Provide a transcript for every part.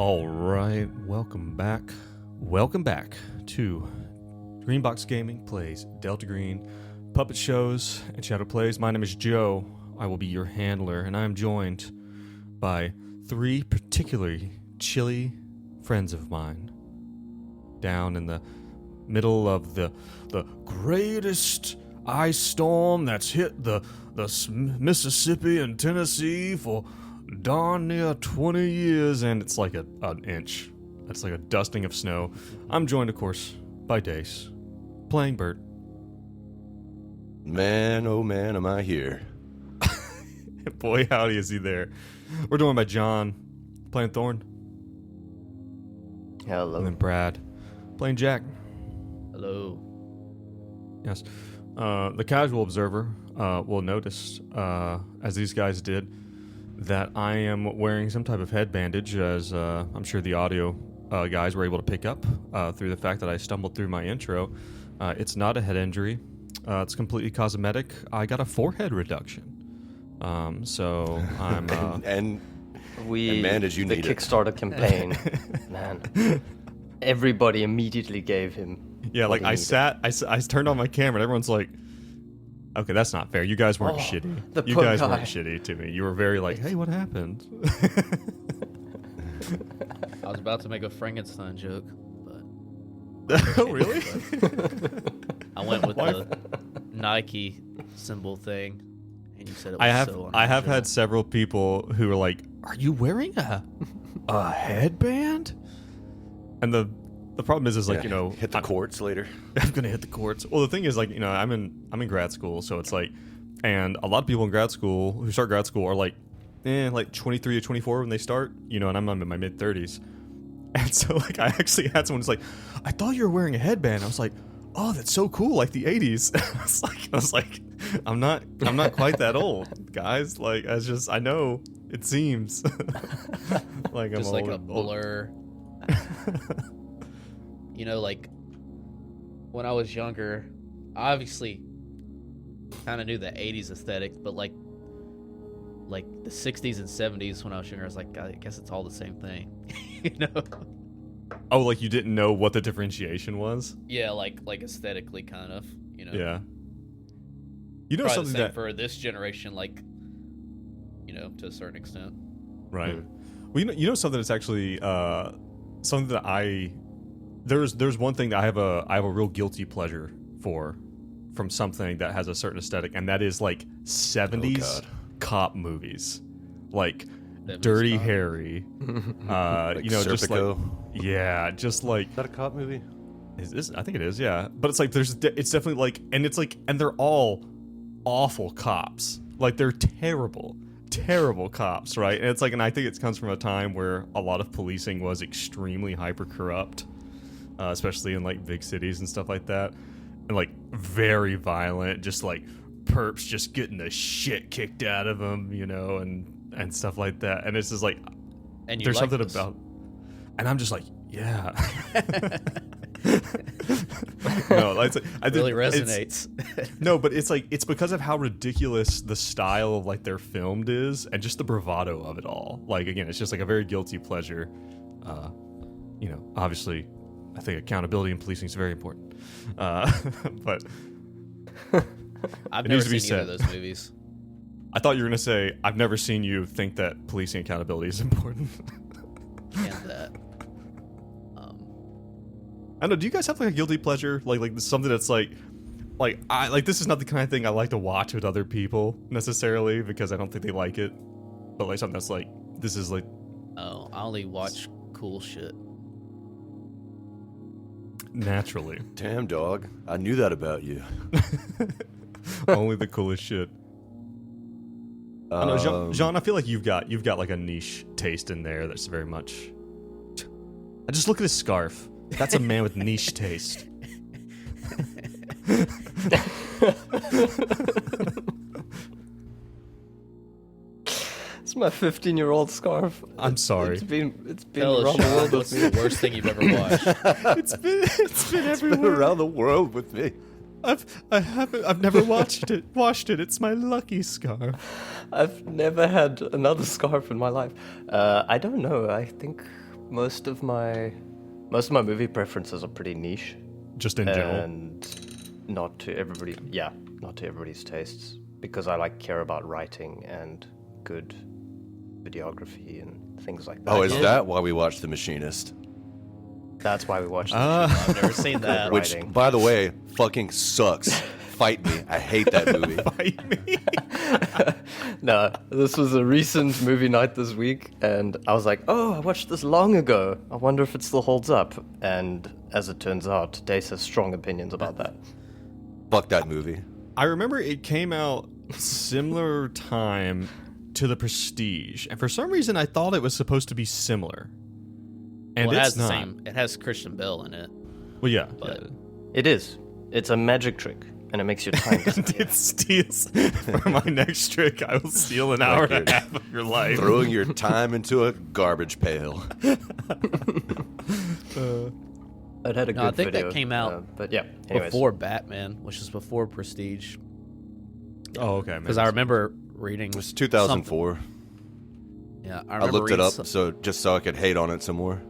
All right, welcome back. Welcome back to Greenbox Gaming Plays Delta Green, Puppet Shows, and Shadow Plays. My name is Joe. I will be your handler, and I am joined by three particularly chilly friends of mine down in the middle of the greatest ice storm that's hit the Mississippi and Tennessee for darn near 20 years, and it's like an inch. That's like a dusting of snow. I'm joined, of course, by Dace, playing Bert. Man, oh man, am I here. Boy, howdy is he there. We're joined by John, playing Thorn. Hello. And then Brad, playing Jack. Hello. Yes. The casual observer will notice, as these guys did, that I am wearing some type of head bandage, as I'm sure the audio guys were able to pick up through the fact that I stumbled through my intro. It's not a head injury. It's completely cosmetic. I got a forehead reduction. So I'm... and man, did you the need Kickstarter campaign, man. Everybody immediately gave him. Yeah, like I turned on my camera and everyone's like, okay, that's not fair. You guys weren't shitty. You guys weren't shitty to me. You were very like, hey, what happened? I was about to make a Frankenstein joke, but... Oh, really? I went with the Nike symbol thing, and you said it was so I have had several people who are like, are you wearing a headband? And the problem is like, hit the courts later. I'm gonna hit the courts. Well, the thing is, like, I'm in grad school, so it's like, and a lot of people in grad school who start grad school are like 23 or 24 when they start, and I'm in my mid 30s, and so like I actually had someone who's like, I thought you were wearing a headband. I was like, oh, that's so cool, like the 80s. I was like, I'm not quite that old, guys. Like, I know it seems like I'm just like old, a blur. Like when I was younger, I obviously kind of knew the 80s aesthetic, but like the 60s and 70s when I was younger, I was like, I guess it's all the same thing, Oh, like you didn't know what the differentiation was? Yeah, like aesthetically, kind of, Yeah. Probably Something the same that for this generation, like, to a certain extent. Right. Well, something that's actually something that there's one thing that I have a real guilty pleasure from something that has a certain aesthetic, and that is like 70s cop movies, like Dirty Harry, like just like, yeah, just like, is that a cop movie? I think it is, yeah. But it's like it's definitely like, and it's like, and they're all awful cops, like they're terrible cops, right? And it's like, and I think it comes from a time where a lot of policing was extremely hyper corrupt, especially in like big cities and stuff like that, and like very violent, just like perps just getting the shit kicked out of them, and stuff like that. And it's just like, and there's like something this. about, and I'm just like, yeah. No, it really resonates. No, but it's like, it's because of how ridiculous the style of like their filmed is, and just the bravado of it all. Like, again, it's just like a very guilty pleasure. Obviously, I think accountability in policing is very important. But I've it never needs to be seen either said. of those movies. I thought you were gonna say, I've never seen you think that policing accountability is important. And that. I don't know. Do you guys have like a guilty pleasure, like something that's like this is not the kind of thing I like to watch with other people necessarily, because I don't think they like it, but like something that's like, this is like, Oh, I only watch cool shit. naturally. Damn, dog. I knew that about you. Only the coolest shit. I know, Jean, I feel like you've got like a niche taste in there that's very much. I just look at his scarf. That's a man with niche taste. It's my 15-year-old scarf. I'm sorry. It's been Tell around us, the world what's with me. the worst thing you've ever watched? It's been everywhere. It's been around the world with me. I've never washed it. It's my lucky scarf. I've never had another scarf in my life. I don't know. I think most of my movie preferences are pretty niche Just in general. and not to everybody's tastes, because I care about writing and good videography and things like that. Oh, is that why we watched The Machinist? That's why we watched it. I've never seen that. Which, Writing. by the way, fucking sucks. Fight me. I hate that movie. Fight me. No, this was a recent movie night this week, and I was like, oh, I watched this long ago. I wonder if it still holds up. And as it turns out, Dace has strong opinions about that. Fuck that movie. I remember it came out similar time to The Prestige, and for some reason I thought it was supposed to be similar. And Well, it it's has the not. same. It has Christian Bale in it. Well, yeah. But- It is. It's a magic trick, and it makes your time disappear. It steals for my next trick. I will steal an hour and a you're half of your life. Throwing your time into a garbage pail. It had a No, good I think that video, came out but yeah, anyways. before Batman, which is before Prestige. Oh, okay. Because I remember reading. It was 2004. something. Yeah, I I remember looked it reading up just so I could hate on it some more.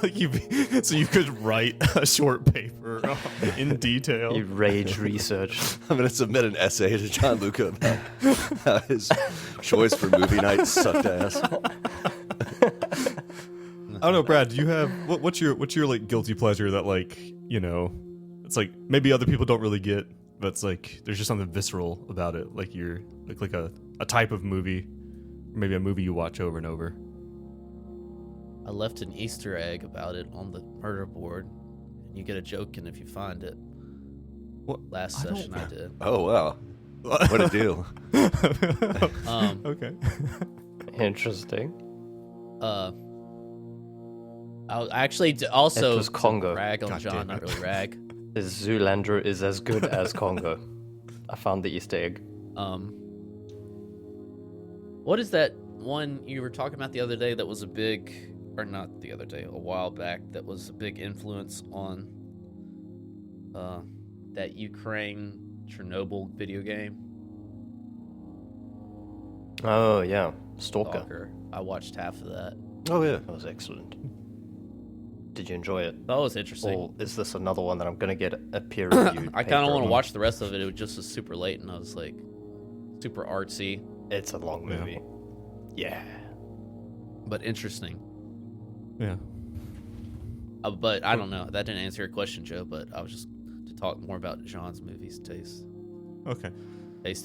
like so you could write a short paper in detail. You rage research. I'm going to submit an essay to John Luca about how his choice for movie night sucked ass. I don't know, Brad. Do you have what's your like guilty pleasure that it's like maybe other people don't really get, but it's like there's just something visceral about it. Like you're like a type of movie, or maybe a movie you watch over and over. I left an Easter egg about it on the murder board. You get a joke in if you find it. What? Last session I did. Oh, wow. What a deal. Okay. Interesting. I actually also It was Congo. to rag on God John, damn not it. really rag. Zoolander is as good as Congo. I found the Easter egg. What is that one you were talking about the other day that was a big, or not the other day, a while back, that was a big influence on that Ukraine Chernobyl video game? Oh, yeah. Stalker. Stalker. I watched half of that. Oh, yeah. That was excellent. Did you enjoy it? That was interesting. Or is this another one that I'm going to get a peer reviewed? I kind of want to watch the rest of it. It was just super late, and I was like, super artsy, It's a long Yeah. movie. Yeah. but interesting. Yeah. But I don't know. That didn't answer your question, Joe. But I was just to talk more about John's movies taste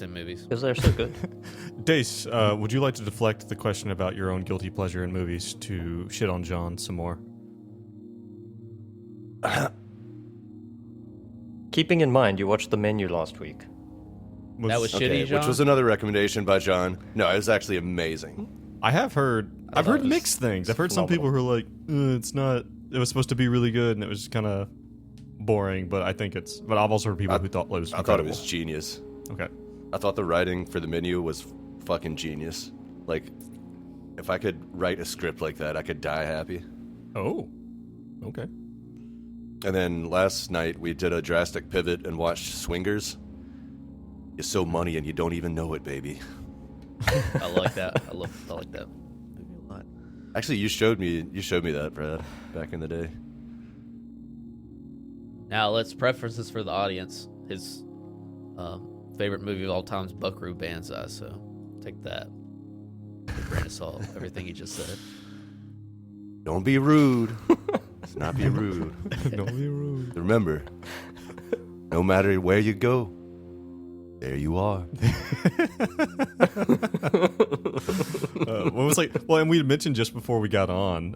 in movies. Because they're so good. Dace, would you like to deflect the question about your own guilty pleasure in movies to shit on John some more? Keeping in mind, you watched The Menu last week. That was Okay, shitty, John. which was another recommendation by John. No, it was actually amazing. I have heard. I I've thought heard it was mixed things. I've heard some people phenomenal. who are like, "It's not. It was supposed to be really good, and it was kind of boring." But I think it's. But I've also heard people who thought it was. I thought it incredible. was genius. Okay. I thought the writing for The Menu was fucking genius. Like, if I could write a script like that, I could die happy. Oh. Okay. And then last night, we did a drastic pivot and watched Swingers. You're so money and you don't even know it, baby. I like that. I like that movie a lot. Actually, you showed me that, Brad, back in the day. Now let's preferences for the audience. His favorite movie of all time is Buckaroo Banzai. So take that with a grain of salt. Everything he just said. Don't be rude. Let's not be rude. Don't be rude. Remember, no matter where you go, there you are. What was like? Well, and we had mentioned just before we got on.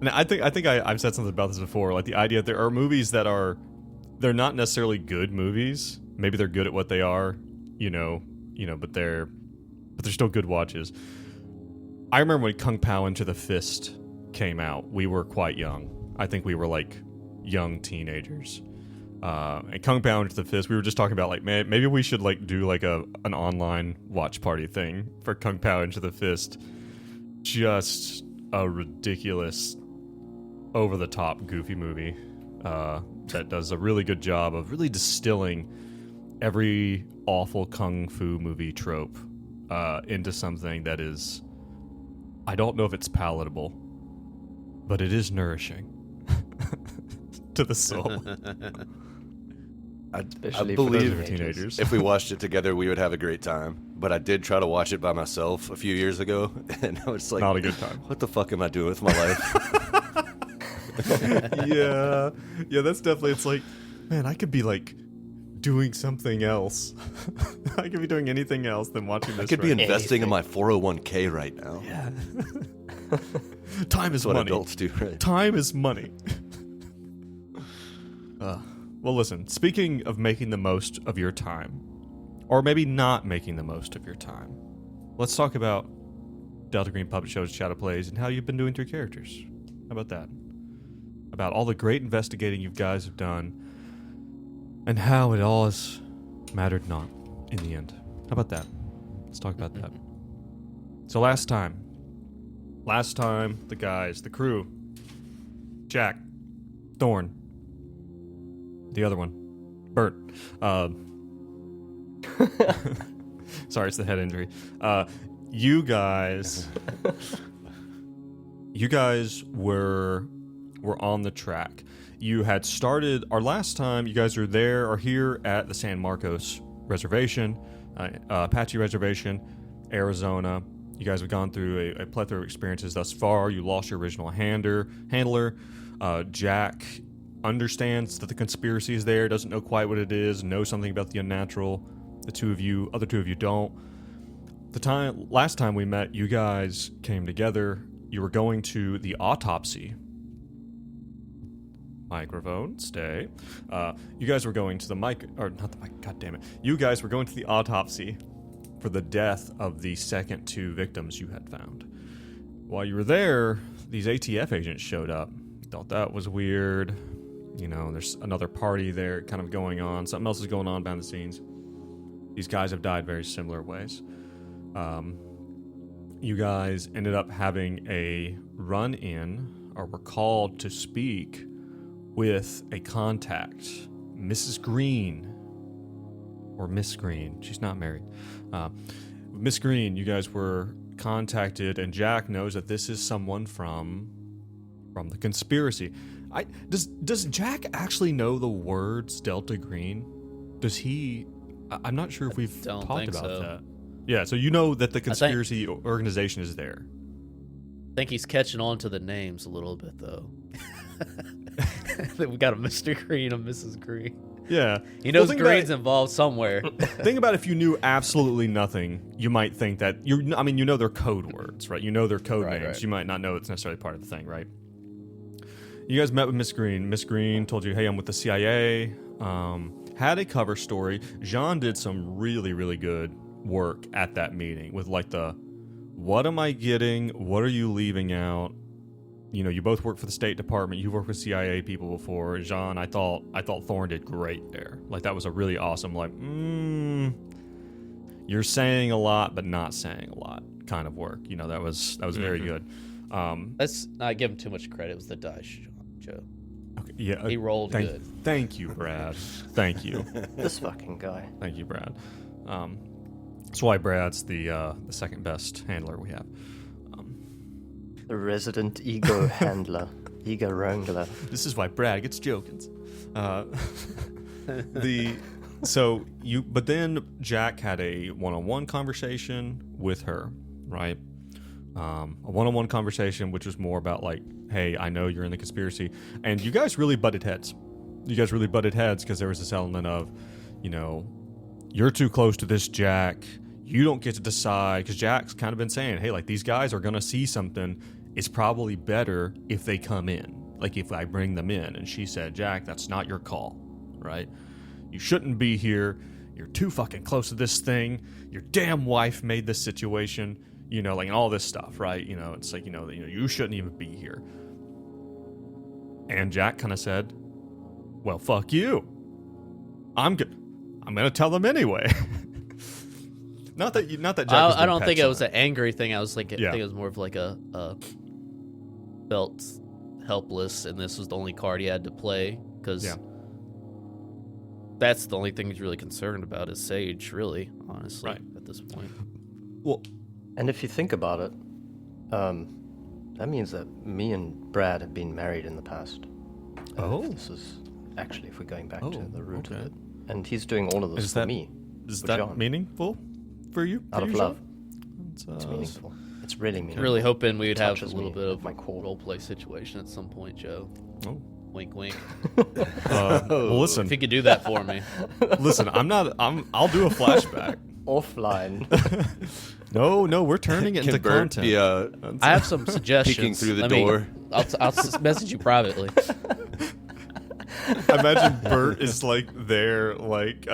And I think I've said something about this before. Like the idea that there are movies that they're not necessarily good movies. Maybe they're good at what they are, but they're still good watches. I remember when Kung Pao Into the Fist came out. We were quite young. I think we were like young teenagers. And Kung Pao Into the Fist, we were just talking about like, man, maybe we should like do like an online watch party thing for Kung Pao Into the Fist. Just a ridiculous, over the top, goofy movie that does a really good job of really distilling every awful kung fu movie trope into something that is I don't know if it's palatable, but it is nourishing to the soul. I Especially for believe those teenagers. if we watched it together, we would have a great time. But I did try to watch it by myself a few years ago, and I was like, Not a good time. what the fuck am I doing with my life? Yeah, that's definitely. It's like, man, I could be like doing something else. I could be doing anything else than watching this. I could be right investing in my 401k right now. Yeah. Time is That's what money. adults do, right? Time is money. Well, listen, speaking of making the most of your time, or maybe not making the most of your time, let's talk about Delta Green Puppet Show's Shadow Plays and how you've been doing through characters. How about that? About all the great investigating you guys have done and how it all has mattered not in the end. How about that? Let's talk about that. So last time, the guys, the crew, Jack, Thorn, the other one, Bert. Sorry, it's the head injury. You guys were on the track. You had started our last time. You guys are here at the San Marcos Reservation, Apache Reservation, Arizona. You guys have gone through a plethora of experiences thus far. You lost your original handler. Jack understands that the conspiracy is there, doesn't know quite what it is, knows something about the unnatural. The other two of you don't. Last time we met, you guys came together. You were going to the autopsy. Microphone, stay. You guys were going to God damn it. You guys were going to the autopsy for the death of the second two victims you had found. While you were there, these ATF agents showed up. Thought that was weird. You know, there's another party there kind of going on. Something else is going on behind the scenes. These guys have died very similar ways. You guys ended up having a run-in, or were called to speak with a contact, Mrs. Green, or Miss Green. She's not married. Miss Green, you guys were contacted, and Jack knows that this is someone from the conspiracy. Does Jack actually know the words Delta Green? Does he? I'm not sure if we've don't talked think about so. that. Yeah, so you know that the conspiracy organization is there. I think he's catching on to the names a little bit, though. We got a Mr. Green, a Mrs. Green. Yeah. He knows think Green's involved somewhere. Think about if you knew absolutely nothing, you might think that you know their code words, right? You know their code Right, names. right. You might not know it's necessarily part of the thing, right? You guys met with Miss Green. Miss Green told you, hey, I'm with the CIA. Had a cover story. Jean did some really, really good work at that meeting with like what am I getting? What are you leaving out? You know, you both work for the State Department. You've worked with CIA people before. Jean, I thought Thorne did great there. Like, that was a really awesome, like, you're saying a lot, but not saying a lot kind of work. You know, that was very good. Let's not give him too much credit. It was the dice, Joe. Okay, yeah. He rolled good. Thank you, Brad. Thank you. This fucking guy. Thank you, Brad. That's why Brad's the second best handler we have. The resident ego handler. Ego wrangler. This is why Brad gets jokins. But then Jack had a one-on-one conversation with her, right? A one-on-one conversation, which was more about like, hey, I know you're in the conspiracy, and you guys really butted heads. Because there was this element of, you know, you're too close to this, Jack. You don't get to decide, because Jack's kind of been saying, hey, like, these guys are gonna see something. It's probably better if they come in, like if I bring them in. And she said, Jack, that's not your call, right? You shouldn't be here. You're too fucking close to this thing. Your damn wife made this situation, you know, like, and all this stuff, right? You know, it's like, you shouldn't even be here. And Jack kind of said, well, fuck you. I'm gonna tell them anyway. Not that Jack was I don't think it was petulant. an angry thing. I was like, I Yeah. think it was more of like a felt helpless, and this was the only card he had to play, because that's the only thing he's really concerned about is Sage, really, honestly, Right. at this point. Well, And if you think about it, That means that me and Brad have been married in the past. Oh. This is actually, if we're going back to Oh, the root okay. of it. And he's doing all of this Is for that- me. Is for that John. meaningful for you? Out of Sean? love. It's, It's meaningful. It's really meaningful. Really hoping we would have a Touches little me bit at of my a core. role play situation at some point, Joe. Oh. Wink, wink. Well, listen. If you could do that for me. Listen, I'll do a flashback. Offline. No, we're turning it Can into Bert content. be I have some suggestions. peeking through the Let me- door? I'll message you privately. I imagine Bert is like there, like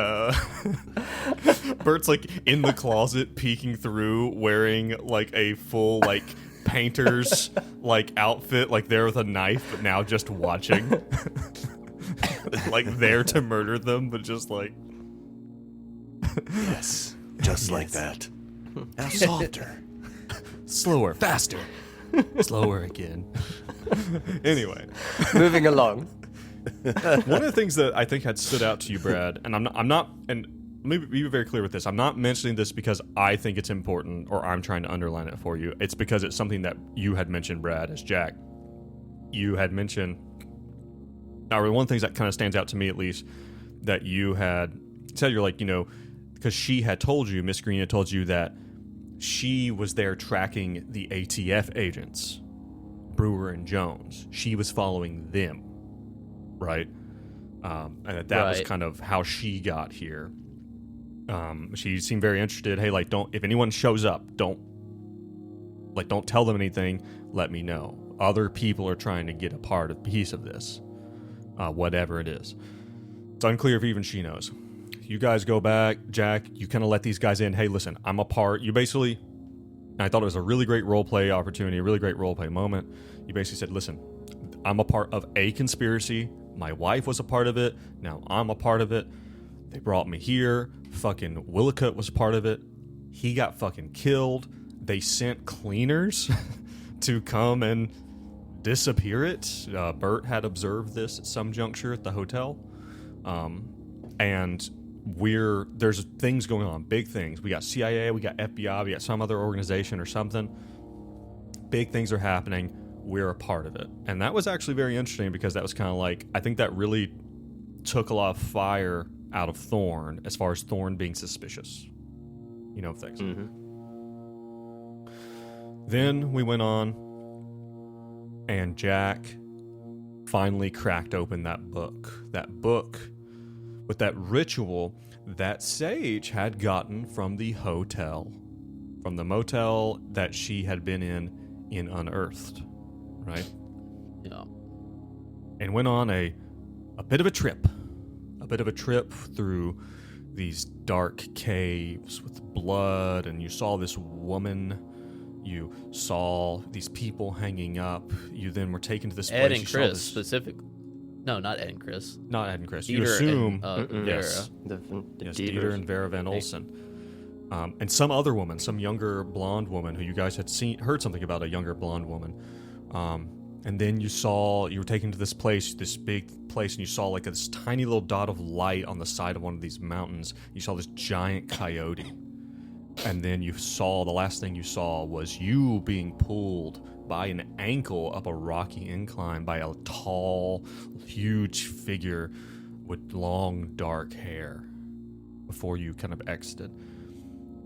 Bert's like in the closet peeking through, wearing like a full like painter's like outfit, like there with a knife, but now just watching. Like there to murder them, but just like Yes, just like that. Now softer. slower, faster, slower again. Anyway. Moving along. One of the things that I think had stood out to you, Brad, and I'm not, and let me be very clear with this. I'm not mentioning this because I think it's important or I'm trying to underline it for you. It's because it's something that you had mentioned, Brad, as Jack. You had mentioned, or one of the things that kind of stands out to me at least, that you had said, you're like, because she had told you, Miss Green had told you that she was there tracking the ATF agents, Brewer and Jones. She was following them. Right, and that was Right. kind of how she got here. She seemed very interested. Hey, like, if anyone shows up, don't tell them anything. Let me know. Other people are trying to get a piece of this, whatever it is. It's unclear if even she knows. You guys go back, Jack. You kind of let these guys in. Hey, listen, I'm a part. You basically, and I thought it was a really great role play opportunity, a really great role play moment. You basically said, listen, I'm a part of a conspiracy. My wife was a part of it. Now I'm a part of it. They brought me here. Fucking Willicott was part of it. He got fucking killed. They sent cleaners to come and disappear it. Bert had observed this at some juncture at the hotel. And there's things going on, big things. We got CIA, we got FBI, we got some other organization or something. Big things are happening. We're a part of it. And that was actually very interesting because that was kind of like, I think that really took a lot of fire out of Thorne as far as Thorne being suspicious, of things. Mm-hmm. Then we went on and Jack finally cracked open that book with that ritual that Sage had gotten from the hotel, from the motel that she had been in Unearthed. Right? Yeah. And went on a bit of a trip through these dark caves with blood, and you saw this woman, you saw these people hanging up, you then were taken to this Ed place. and you Chris saw this, specific. No, not Ed and Chris. not Ed and Chris. You Dieter assume, and, yes, Vera. The yes, Dieters. Dieter and Vera Van Olsen. And some other woman, some younger blonde woman who you guys had heard something about, a younger blonde woman. And then you were taken to this big place, and you saw like this tiny little dot of light on the side of one of these mountains. You saw this giant coyote. And then the last thing you saw was you being pulled by an ankle up a rocky incline by a tall, huge figure with long, dark hair before you kind of exited.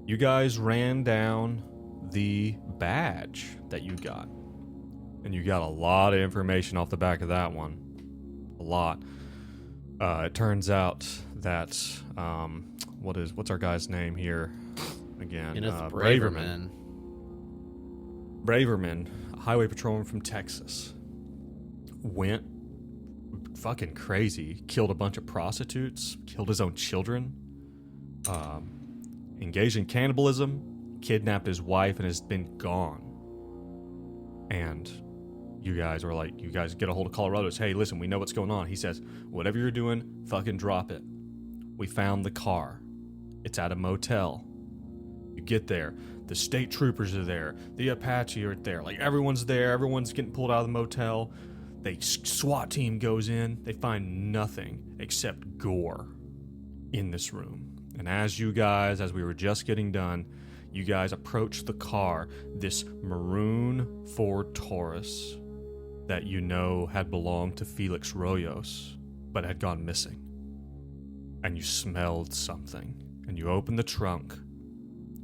You guys ran down the badge that you got. And you got a lot of information off the back of that one. A lot. It turns out that, what's our guy's name here again? Kenneth Braverman. Braverman, a highway patrolman from Texas, went fucking crazy, killed a bunch of prostitutes, killed his own children, engaged in cannibalism, kidnapped his wife, and has been gone. And you guys were like, you guys get a hold of Colorado. Hey, listen, we know what's going on. He says, whatever you're doing, fucking drop it. We found the car. It's at a motel. You get there. The state troopers are there. The Apache are there. Like, everyone's there. Everyone's getting pulled out of the motel. The SWAT team goes in. They find nothing except gore in this room. And as we were just getting done, you guys approach the car, this maroon Ford Taurus that you know had belonged to Felix Royos, but had gone missing. And you smelled something, and you opened the trunk,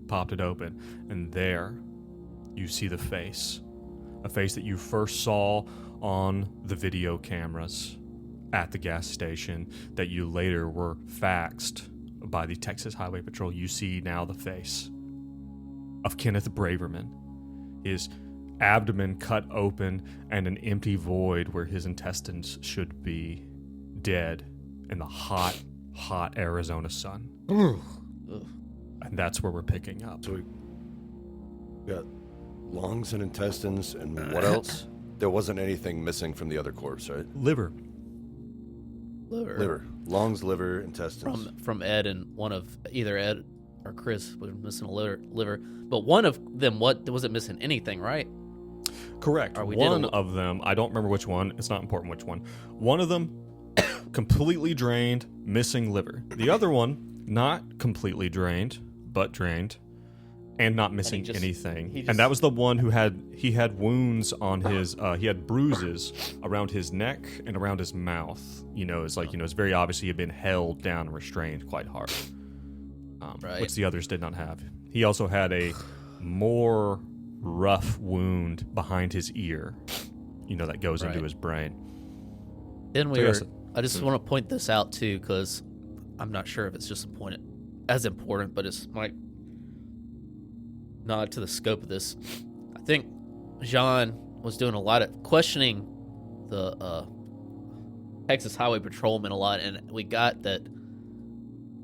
popped it open, and there you see the face. A face that you first saw on the video cameras at the gas station that you later were faxed by the Texas Highway Patrol. You see now the face of Kenneth Braverman. His abdomen cut open and an empty void where his intestines should be, dead in the hot, hot Arizona sun. And that's where we're picking up. So we got lungs and intestines, and what else? There wasn't anything missing from the other corpse, right? Liver. Liver. Lungs, liver, intestines. From Ed, and one of either Ed or Chris was missing a liver. But one of them wasn't missing anything, right? Correct. One of them, I don't remember which one. It's not important which one. One of them, completely drained, missing liver. The other one, not completely drained, but drained, and not missing anything. And that was the one who had wounds on his, he had bruises around his neck and around his mouth. It's very obvious he had been held down and restrained quite hard, right. Which the others did not have. He also had a more rough wound behind his ear, that goes into his brain. Then I just want to point this out too, because I'm not sure if it's just as important, but it's my nod to the scope of this. I think Jean was doing a lot of questioning the Texas Highway Patrolman a lot, and we got that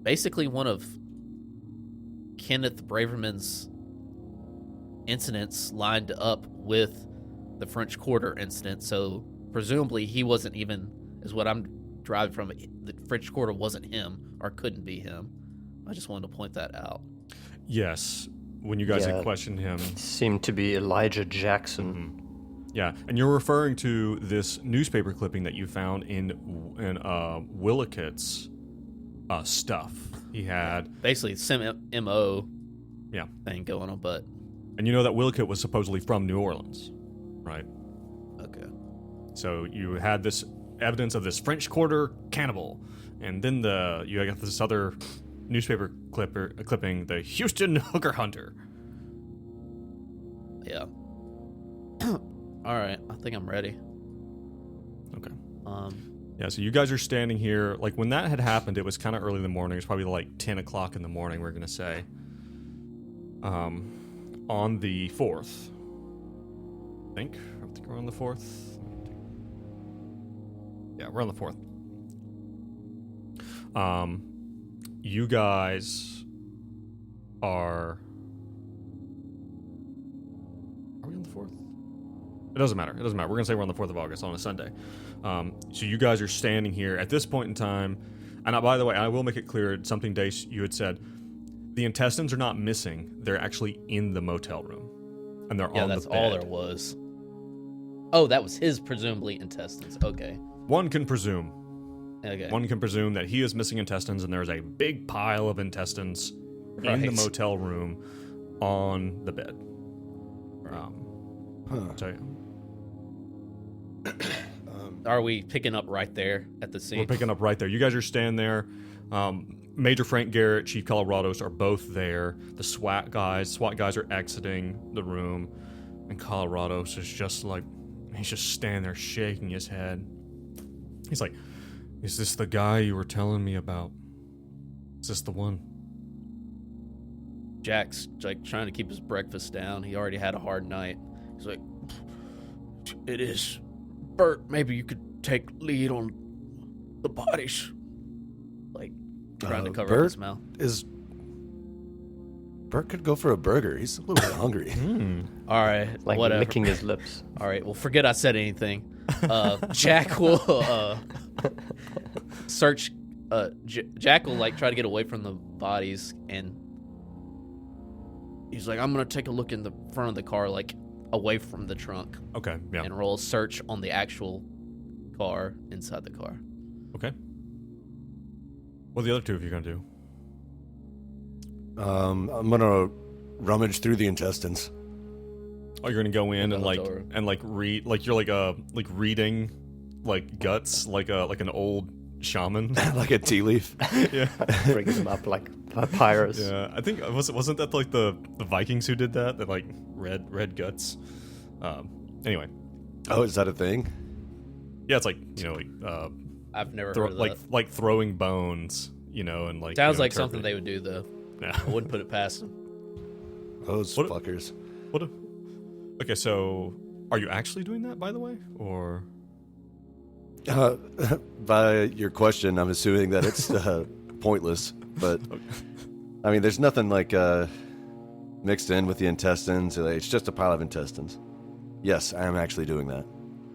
basically one of Kenneth Braverman's incidents lined up with the French Quarter incident, so presumably he wasn't even, is what I'm driving from, the French Quarter wasn't him, or couldn't be him. I just wanted to point that out. Yes, when you guys had questioned him. Seemed to be Elijah Jackson. Mm-hmm. Yeah, and you're referring to this newspaper clipping that you found in Willicott's stuff. He had basically some MO yeah thing going on, but and you know that Willicott was supposedly from New Orleans, right? Okay. So you had this evidence of this French Quarter cannibal, and then you got this other newspaper clipping, the Houston hooker hunter. Yeah. All right, I think I'm ready. Okay. Yeah, so you guys are standing here. Like, when that had happened, it was kind of early in the morning. It was probably like 10 o'clock in the morning, we're going to say. On the 4th. I think we're on the 4th. Yeah, we're on the 4th. You guys are we on the 4th? It doesn't matter. We're going to say we're on the 4th of August on a Sunday. So you guys are standing here at this point in time. And by the way, I will make it clear, something Dace, you had said, the intestines are not missing. They're actually in the motel room. And they're on the bed. Yeah, that's all there was. Oh, that was his presumably intestines. Okay. One can presume. Okay. One can presume that he is missing intestines, and there's a big pile of intestines in the motel room on the bed. Are we picking up right there at the scene? We're picking up right there. You guys are standing there. Major Frank Garrett, Chief Colorados are both there. The SWAT guys are exiting the room, and Colorados is just like, he's just standing there shaking his head. He's like, is this the guy you were telling me about? Is this the one? Jack's like trying to keep his breakfast down. He already had a hard night. He's like, it is. Bert, maybe you could take lead on the bodies. Like, trying to cover up his mouth. Bert could go for a burger. He's a little bit hungry. All right, like whatever. licking his lips. All right, well, forget I said anything. Jack will search. Jack will like try to get away from the bodies, and he's like, "I'm gonna take a look in the front of the car, like away from the trunk." Okay, yeah. And roll a search on the actual car inside the car. Okay. What are the other two of you gonna do? I'm gonna rummage through the intestines. Oh, you're gonna go in the and hotel room. read like you're like reading like guts like an old shaman. Like a tea leaf. Yeah. Bringing them up like papyrus. Yeah, I think wasn't that like the Vikings who did that like read guts. Anyway, Oh, is that a thing? yeah, it's like I've never heard of that. like throwing bones, and like Sounds like something they would do, though. Yeah. I wouldn't put it past them. Those What- fuckers. Okay, so are you actually doing that, by the way, or? By your question, I'm assuming that it's pointless. But I mean, there's nothing like mixed in with the intestines. It's just a pile of intestines. Yes, I am actually doing that.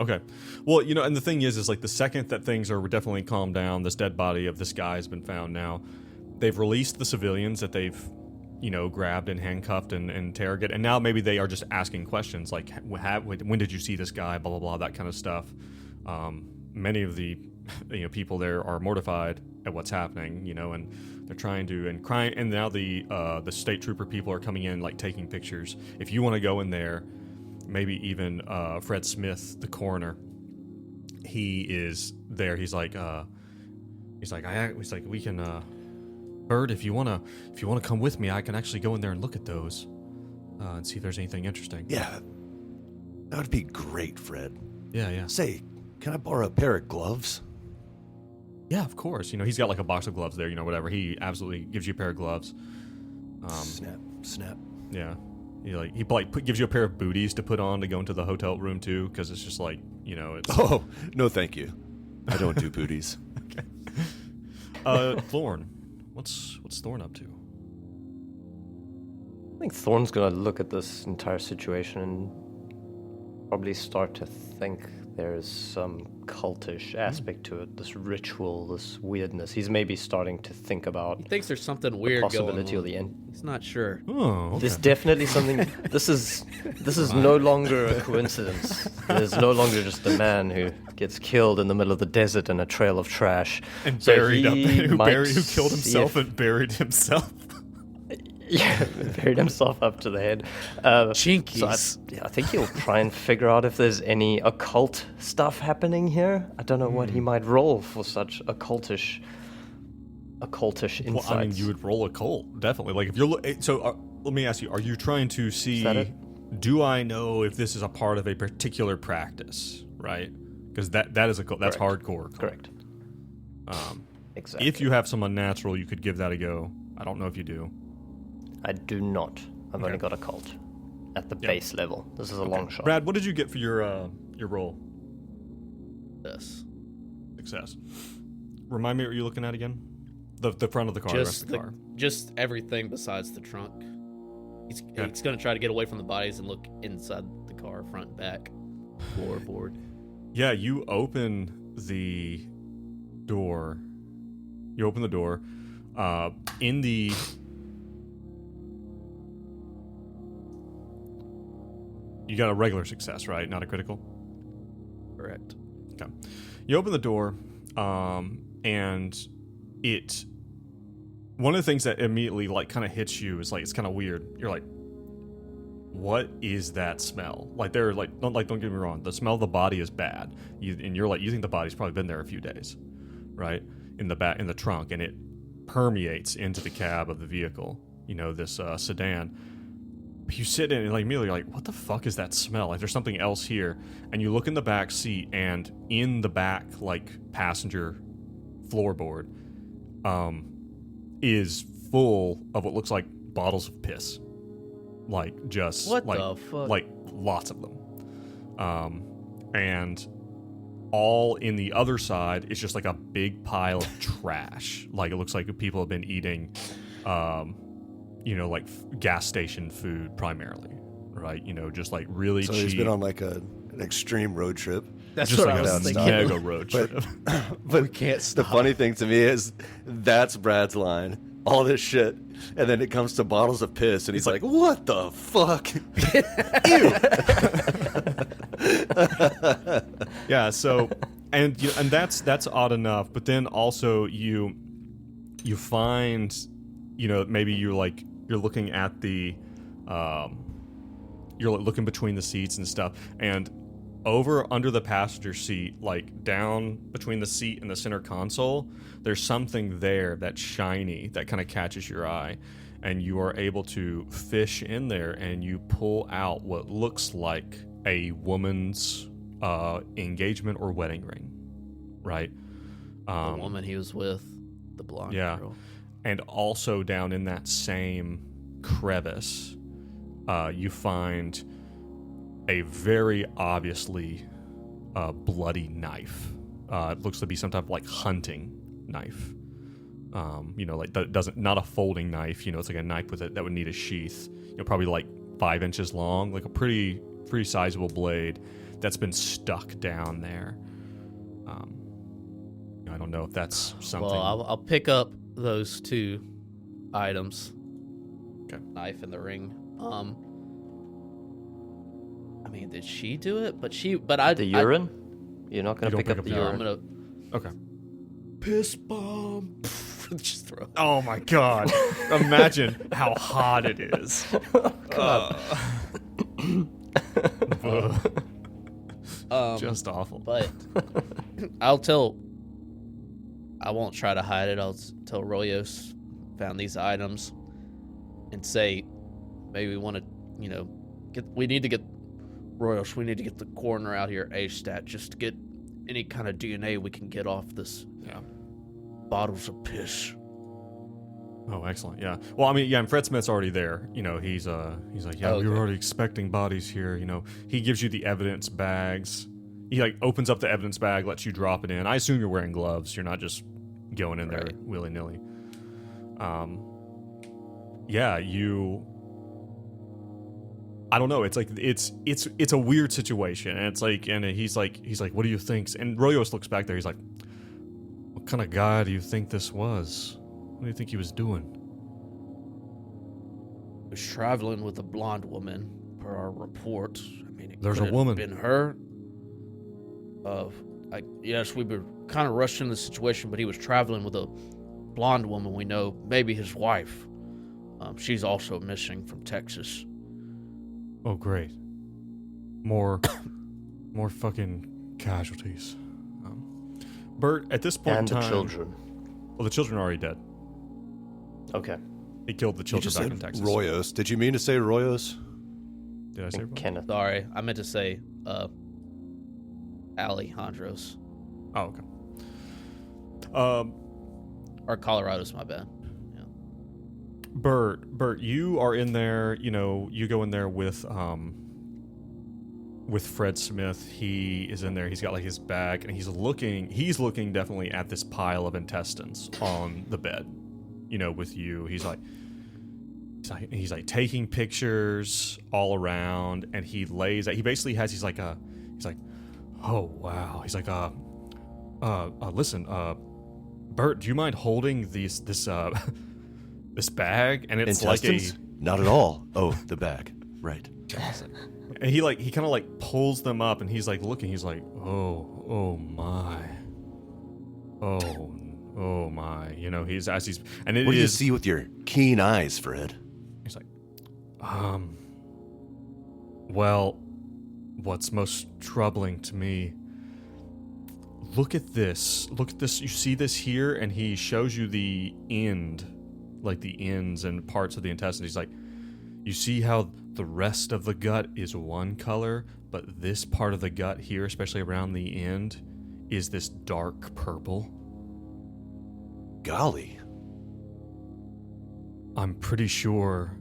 Okay. Well, and the thing is like the second that things are definitely calmed down, this dead body of this guy has been found now. They've released the civilians that they've, grabbed and handcuffed and interrogated. And now maybe they are just asking questions like, when did you see this guy? Blah, blah, blah, that kind of stuff. Many of the, people there are mortified at what's happening, and they're trying to, and crying. And now the state trooper people are coming in, like taking pictures. If you want to go in there, maybe even Fred Smith, the coroner, he is there. He's like, we can, Bird, if you wanna come with me, I can actually go in there and look at those, and see if there's anything interesting. Yeah, that would be great, Fred. Yeah. Say, can I borrow a pair of gloves? Yeah, of course. He's got like a box of gloves there. Whatever. He absolutely gives you a pair of gloves. Snap. Yeah. He gives you a pair of booties to put on to go into the hotel room too, because it's just like it's. Oh, no, thank you. I don't do booties. Thorn, what's Thorn up to? I think Thorn's gonna look at this entire situation and probably start to think there's some cultish aspect to it, this ritual, this weirdness. He's maybe starting to think about He thinks there's something the weird possibility going or on. the end. He's not sure. Oh, okay. There's definitely something. This is no longer a coincidence. There's no longer just a man who gets killed in the middle of the desert in a trail of trash and So buried up, he who might killed see himself if- and buried himself. Yeah, buried himself up to the head. Chinkies. I think he'll try and figure out if there's any occult stuff happening here. I don't know what he might roll for such occultish insights. Well, I mean, you would roll a cult, definitely. Like if you're let me ask you: are you trying to see? that it? Do I know if this is a part of a particular practice? Right? Because that is a cult. That's Correct. hardcore. Cult. Correct. Exactly. If you have some unnatural, you could give that a go. I don't know if you do. I do not. I've Okay. only got occult at the Yep. base level. This is a long shot. Brad, what did you get for your roll? Yes. Success. Remind me what you're looking at again. The front of the car. The rest of the car. Just everything besides the trunk. He's gonna try to get away from the bodies and look inside the car, front and back, floorboard. Yeah, you open the door. In the you got a regular success, right? Not a critical. Correct. Okay. You open the door, and it. One of the things that immediately like kind of hits you is like it's kind of weird. You're like, what is that smell? Like they're like don't get me wrong. The smell of the body is bad. And you're like you think the body's probably been there a few days, right? In the trunk, and it permeates into the cab of the vehicle. This sedan. You sit in and like immediately you're like, what the fuck is that smell? Like there's something else here. And you look in the back seat, and in the back like passenger floorboard, is full of what looks like bottles of piss. Like just What like the fuck? like lots of them. And all in the other side is just like a big pile of trash. Like it looks like people have been eating like gas station food primarily, right? Just like really So cheap. he's been on like an extreme road trip. That's just what like I was a thinking. mega road But- trip. But We can't the stop. funny thing to me is that's Brad's line. All this shit, and then it comes to bottles of piss, and he's like, "What the fuck?" Yeah, so and that's odd enough, but then also you find maybe you're looking at the You're like looking between the seats and stuff, and over under the passenger seat, like down between the seat and the center console, there's something there that's shiny that kind of catches your eye, and you are able to fish in there, and you pull out what looks like a woman's engagement or wedding ring, right? The woman he was with, the blonde girl. And also down in that same crevice, you find a very obviously bloody knife. It looks to be some type of like hunting knife. Like that doesn't, not a folding knife. It's like a knife with it that would need a sheath. Probably like 5 inches long, like a pretty sizable blade that's been stuck down there. I don't know if that's something. Well, I'll pick up those 2 items. Okay. Knife and the ring. I mean, did she do it? But the urine? You're not going to pick up the urine? I'm gonna... Okay. Piss bomb. Just throw it. Oh my god. Imagine how hot it is. God. Just awful. But I won't try to hide it. I'll tell Royos found these items and say maybe we want to, we need to get the coroner out here ASTAT just to get any kind of DNA we can get off this bottles of piss. Oh, excellent. Yeah. Well, I mean, and Fred Smith's already there. He's like, yeah, we were already expecting bodies here. He gives you the evidence bags. He like opens up the evidence bag, lets you drop it in. I assume you're wearing gloves. You're not just going in there willy nilly. I don't know. It's like it's a weird situation, and it's like, and he's like, what do you think? And Royos looks back there. He's like, what kind of guy do you think this was? What do you think he was doing? He was traveling with a blonde woman, per our report. I mean, There's a woman. Been her. Yes, we were kind of rushed into the situation, but he was traveling with a blonde woman we know, maybe his wife. She's also missing from Texas. Oh, great. More fucking casualties. Bert, at this point and in time... the children. Well, the children are already dead. Okay. He killed the children back in Texas. Royos. Did you mean to say Royos? Did I say Royos? Kenneth. Sorry, I meant to say Alejandro's. Oh, okay. Or Colorado's, my bad. Yeah. Bert, you are in there. You go in there with Fred Smith. He is in there. He's got like his bag, and he's looking definitely at this pile of intestines on the bed. With you. He's like taking pictures all around, and he basically has. He's like, oh wow. He's like, listen, Bert, do you mind holding this this bag? And it's intestines? like Not at all. Oh, the bag. Right. and he kind of like pulls them up, and he's like looking. He's like, oh my, oh my. He's and it what do you is. see with your keen eyes, Fred? He's like, well, what's most troubling to me, look at this. You see this here? And he shows you the end, like the ends and parts of the intestine. He's like, you see how the rest of the gut is one color, but this part of the gut here, especially around the end, is this dark purple? Golly. I'm pretty sure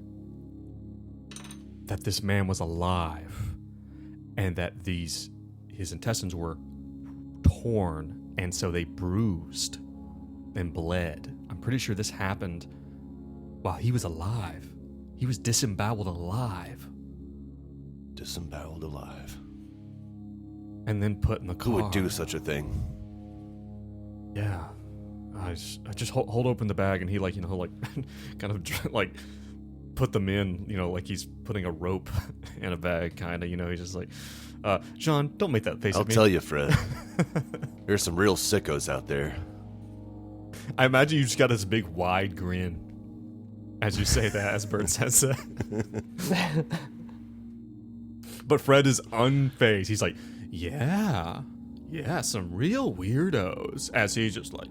that this man was alive, and that his intestines were torn, and so they bruised and bled. I'm pretty sure this happened while he was alive. He was disemboweled alive. Disemboweled alive. And then put in the car. Who would do such a thing? Yeah. I just hold open the bag, and he like kind of like put them in, like he's putting a rope in a bag, kind of, he's just like, John, don't make that face I'll at me. tell you, Fred. There's some real sickos out there. I imagine you just got this big wide grin, as you say that, as Bert says that. But Fred is unfazed. He's like, yeah, some real weirdos. As he's just like...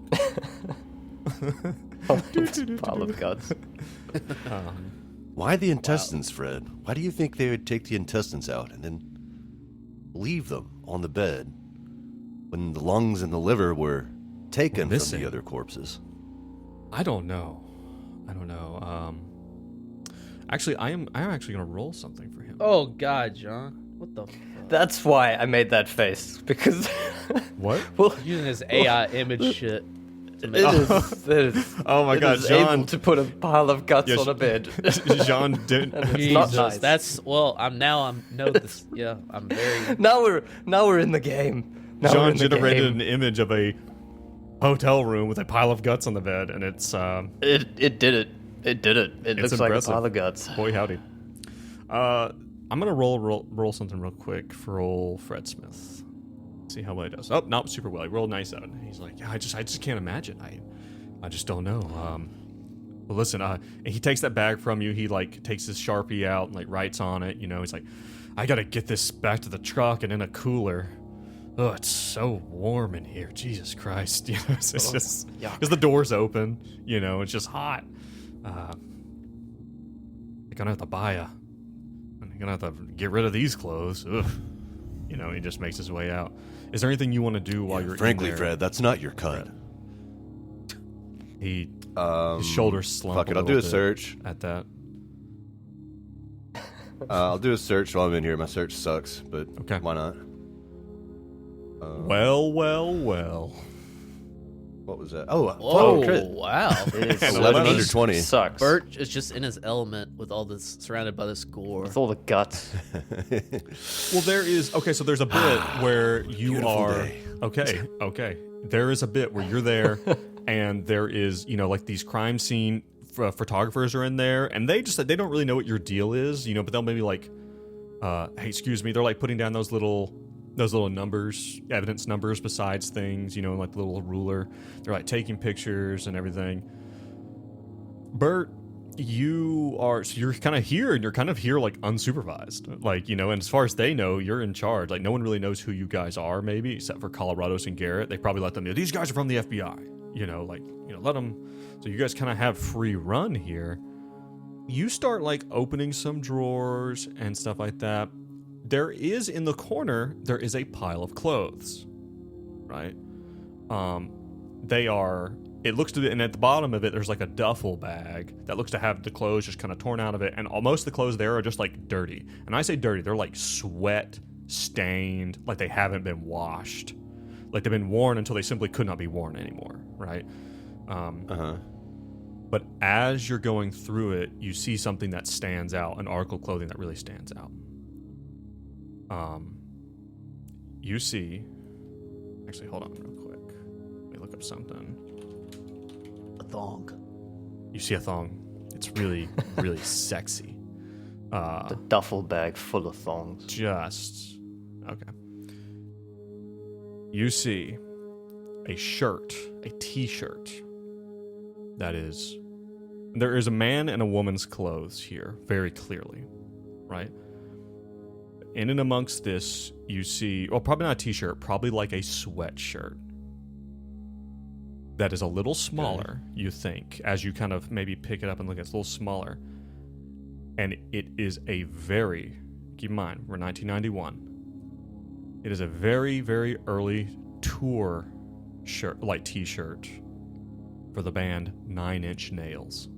Pile of guts. Why the intestines, Fred? Why do you think they would take the intestines out and then leave them on the bed when the lungs and the liver were taken from the other corpses? I don't know. Actually, I'm actually gonna roll something for him. Oh God, John, what the? Fuck? That's why I made that face, because What? well, Using his AI image shit. it is. Oh my it God, is John. able to put a pile of guts on a bed. John didn't. It's Jesus, not nice. that's I'm know this. Yeah, I'm very. Now we're in the game. Now we're John in the generated game. an image of a hotel room with a pile of guts on the bed, and it's It did it. It did it. It It's looks like impressive. a pile of guts. boy howdy. I'm gonna roll something real quick for old Fred Smith. See how well he does. Oh, not super well. He rolled nice out. He's like, yeah, I just can't imagine. I just don't know. Well, listen, and he takes that bag from you. He like takes his Sharpie out and like writes on it. You know, he's like, I gotta get this back to the truck and in a cooler. Oh, it's so warm in here. Jesus Christ. You know, it's just because the door's open. You know, it's just hot. You're gonna have to buy you're gonna have to get rid of these clothes. Ugh. You know, he just makes his way out. Is there anything you want to do while you're Frankly, in there? Fred, that's not your cut. His shoulders slump. Fuck it, I'll do a bit search. at that. I'll do a search while I'm in here. My search sucks, but Okay. why not? Well. What was that? Oh, Whoa! fucking crit. Wow. It's 11 under 20. Sucks. Bert is just in his element with all this, surrounded by this gore. With all the guts. Well, there is so there's a bit where you Beautiful are day. okay. There is a bit where you're there, and there is like these crime scene photographers are in there, and they don't really know what your deal is, but they'll maybe like, hey, excuse me, they're like putting down those little numbers, evidence numbers besides things, like the little ruler. They're like taking pictures and everything. Bert, you're kind of here, and you're kind of here like unsupervised, like, and as far as they know, you're in charge. Like, no one really knows who you guys are, maybe, except for Colorado's and Garrett. They probably let them know these guys are from the FBI, let them. So you guys kind of have free run here. You start like opening some drawers and stuff like that. There is in the corner, there is a pile of clothes, right? It looks to, and at the bottom of it, there's like a duffel bag that looks to have the clothes just kind of torn out of it, and most of the clothes there are just like dirty. And I say dirty, they're like sweat stained, like they haven't been washed, like they've been worn until they simply could not be worn anymore, right? But as you're going through it, you see something that stands out, an article of clothing that really stands out. You see, actually, hold on real quick. Let me look up something. A thong. You see a thong. It's really, really sexy. The duffel bag full of thongs. Just, okay. You see a shirt, a t-shirt. There is a man and a woman's clothes here, very clearly, right? In and amongst this, you see, well, probably not a t-shirt, probably like a sweatshirt. That is a little smaller, you think, as you kind of maybe pick it up and look, it's a little smaller. And it is a very, keep in mind, we're 1991. It is a very, very early tour shirt, like t-shirt for the band 9 Inch Nails.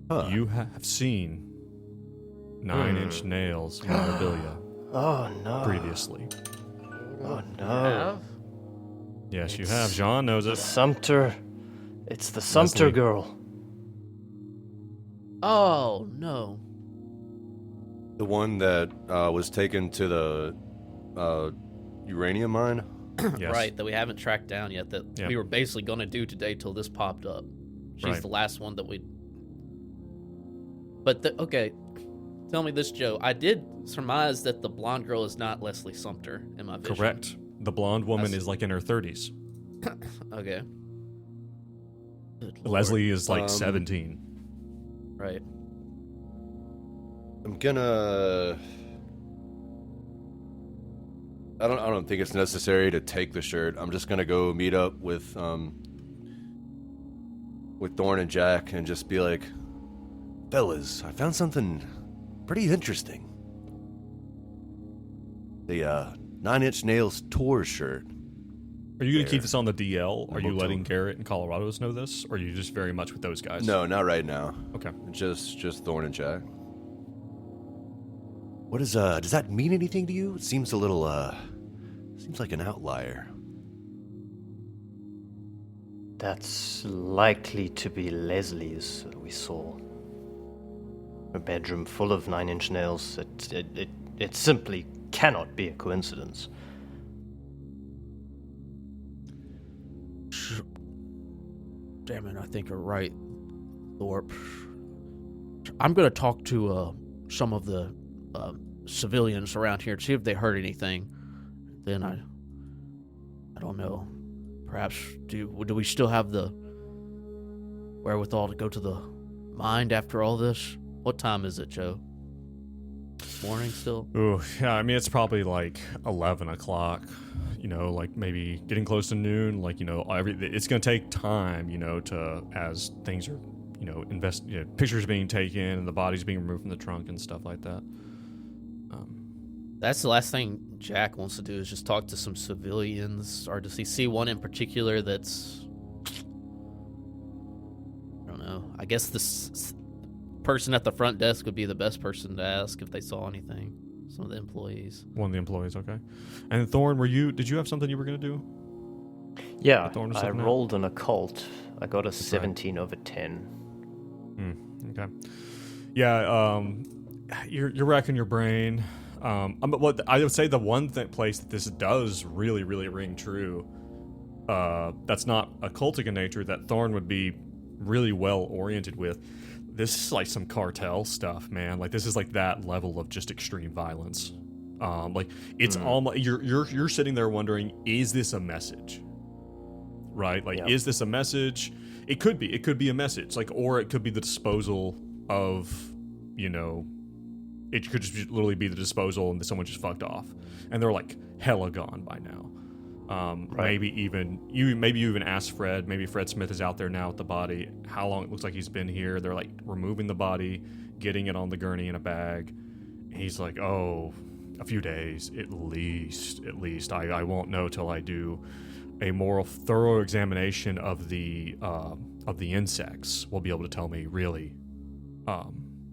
Huh. You have seen 9 Inch Nails memorabilia Oh no. previously. Oh no. Have? Yes, you have. John knows The it. Sumter. It's the Sumter Leslie. girl. Oh no. The one that was taken to the uranium mine? Yes. Right, that we haven't tracked down yet, that Yeah. we were basically going to do today till this popped up. She's Right. the last one that we... But, okay, tell me this, Joe. I did surmise that the blonde girl is not Leslie Sumter in my vision. Correct. The blonde woman That's- is like in her 30s. Okay. Good Lord. Leslie is like 17. Right. I'm gonna. I don't think it's necessary to take the shirt. I'm just gonna go meet up with Thorn and Jack and just be like, fellas, I found something pretty interesting. The 9 Inch Nails tour shirt. Are you going to keep this on the DL? Are you Booked letting on. Garrett and Colorado's know this? Or are you just very much with those guys? No, not right now. Okay. Just Thorn and Jack. What is does that mean anything to you? It seems a little seems like an outlier. That's likely to be Leslie's we saw. A bedroom full of 9 Inch Nails. It simply cannot be a coincidence. Damn it, I think you're right, Thorpe. I'm gonna talk to some of the civilians around here to see if they heard anything. Then I don't know. Perhaps do we still have the wherewithal to go to the mine after all this? What time is it, Joe? Morning still? Ooh, yeah, I mean, it's probably like 11 o'clock, you know, like maybe getting close to noon. Like, you know, it's going to take time, you know, as things are, you know, pictures being taken and the bodies being removed from the trunk and stuff like that. That's the last thing Jack wants to do is just talk to some civilians, or does he see one in particular that's, I don't know. I guess this person at the front desk would be the best person to ask if they saw anything. Some of the employees. One of the employees, okay. And Thorn, did you have something you were going to do? Yeah, Thorn was I looking at? rolled an occult. I got a 17 over 10. Okay. Yeah, you're racking your brain. But I would say the one place that this does really, really ring true, that's not occultic in nature, that Thorn would be really well oriented with. This is like some cartel stuff, man. Like this is like that level of just extreme violence. Like it's almost you're sitting there wondering, is this a message? Right? Like, Yep. Is this a message? It could be a message. Like, or it could be the disposal of, you know, it could just literally be the disposal and someone just fucked off and they're like hella gone by now. Right. Maybe you even ask Fred. Maybe Fred Smith is out there now with the body. How long it looks like he's been here? They're like removing the body, getting it on the gurney in a bag. He's like, oh, a few days at least. I won't know till I do a more thorough examination of the insects. Will be able to tell me really,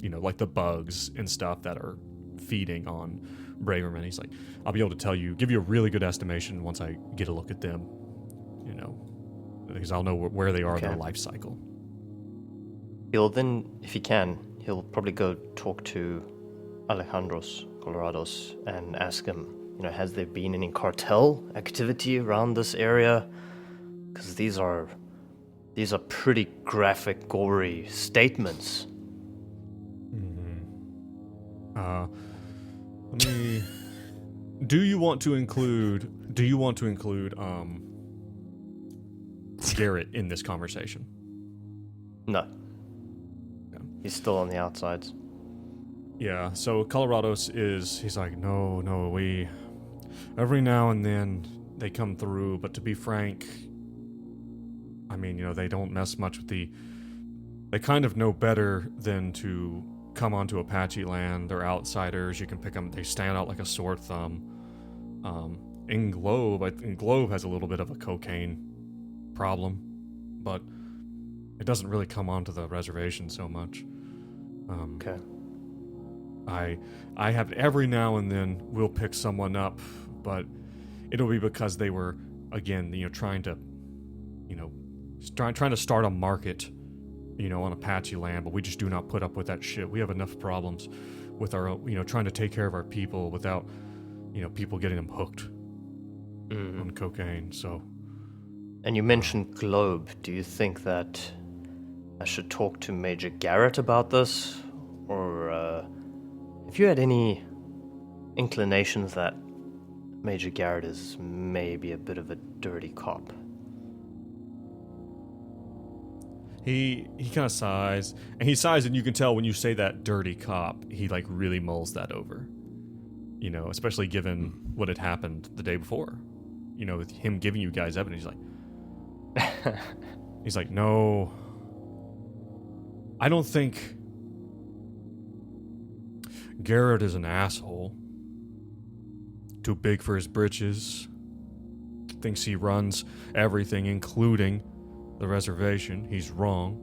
you know, like the bugs and stuff that are feeding on Braverman. He's like, I'll be able to give you a really good estimation once I get a look at them, you know, because I'll know where they are in their Okay. life cycle. He'll then, if he can, he'll probably go talk to Alejandros Colorados and ask him, you know, has there been any cartel activity around this area? Because these are pretty graphic, gory statements. Let me. Do you want to include Garrett in this conversation? No. Yeah. He's still on the outsides. Yeah, so Colorado's he's like, no, we, every now and then they come through, but to be frank, I mean, you know, they don't mess much with they kind of know better than to come onto Apache land. They're outsiders, you can pick them, they stand out like a sore thumb. In Globe has a little bit of a cocaine problem, but it doesn't really come onto the reservation so much. Okay. I have every now and then we'll pick someone up, but it'll be because they were, again, you know, trying to start a market, you know, on Apache land, but we just do not put up with that shit. We have enough problems with our, you know, trying to take care of our people without, you know, people getting them hooked on cocaine. So, And you mentioned Globe. Do you think that I should talk to Major Garrett about this? Or if you had any inclinations that Major Garrett is maybe a bit of a dirty cop? He kind of sighs, and he sighs, and you can tell when you say that dirty cop, he like really mulls that over. You know, especially given what had happened the day before. You know, with him giving you guys evidence, he's like, no, I don't think Garrett is an asshole. Too big for his britches. Thinks he runs everything, including the reservation. He's wrong.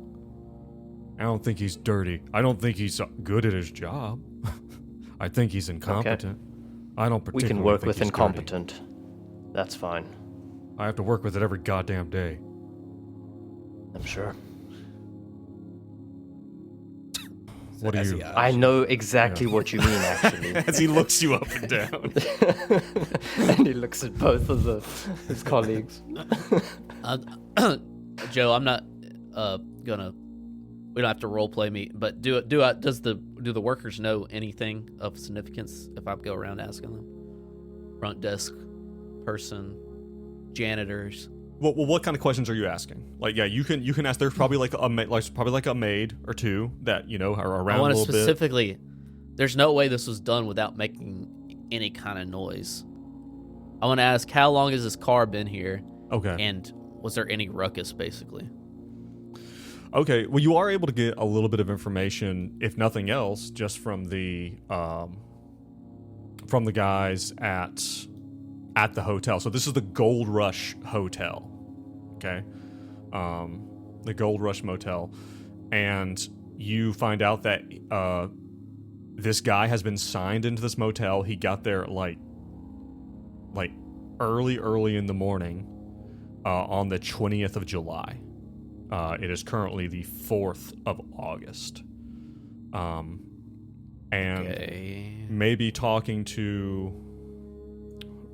I don't think he's dirty. I don't think he's good at his job. I think he's incompetent. Okay. I don't We particularly can work think with he's incompetent. dirty. That's fine. I have to work with it every goddamn day. I'm sure. What do As you? he I know exactly what you mean, actually. As he looks you up and down. And he looks at both of his colleagues. Joe, I'm not gonna. We don't have to role play me, but do the workers know anything of significance if I go around asking them? Front desk person, janitors. Well, what kind of questions are you asking? Like, yeah, you can ask. There's probably like a maid or two that are around I want a to little bit. specifically. There's no way this was done without making any kind of noise. I want to ask, how long has this car been here? Okay. And was there any ruckus, basically? Okay. Well, you are able to get a little bit of information, if nothing else, just from the guys at the hotel. So this is the Gold Rush Hotel. Okay. The Gold Rush Motel. And you find out that this guy has been signed into this motel. He got there like early in the morning on the 20th of July. It is currently the 4th of August. And Okay. maybe talking to...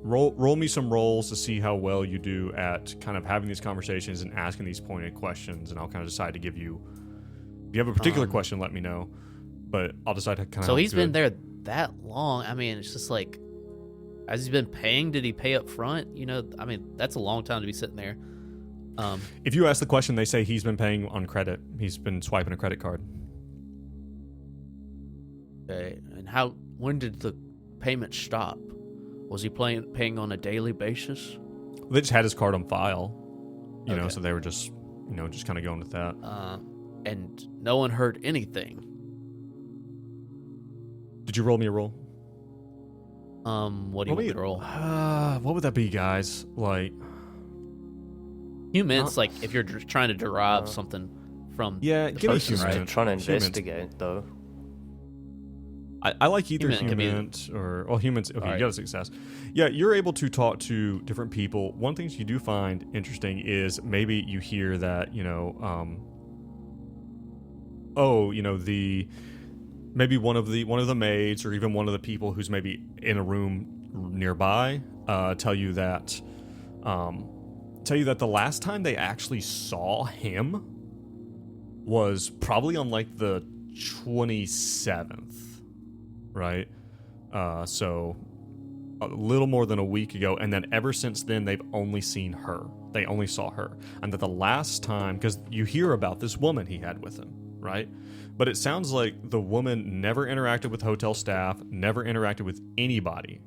Roll me some rolls to see how well you do at kind of having these conversations and asking these pointed questions, and I'll kind of decide to give you... If you have a particular question, let me know. But I'll decide to kind of... So he's been there that long. I mean, it's just like, has he been paying? Did he pay up front? You know, I mean, that's a long time to be sitting there. If you ask the question, they say he's been paying on credit. He's been swiping a credit card. Okay. And when did the payment stop? Was he paying on a daily basis? They just had his card on file, you know, Okay. so they were just kind of going with that. And no one heard anything. Did you roll me a roll? What do you want me to roll? What would that be, guys? Like, Humans, like if you're trying to derive something from yeah, the give me person, human. right? Trying to Humans. investigate, though. I like either Human can be- humans or humans. Okay, All right. you got a success. Yeah, you're able to talk to different people. One thing you do find interesting is maybe you hear that maybe one of the maids or even one of the people who's maybe in a room nearby tell you that the last time they actually saw him was probably on like the 27th. Right? So a little more than a week ago, and then ever since then, they've only seen her. They only saw her. And that the last time, because you hear about this woman he had with him, right? But it sounds like the woman never interacted with hotel staff, never interacted with anybody.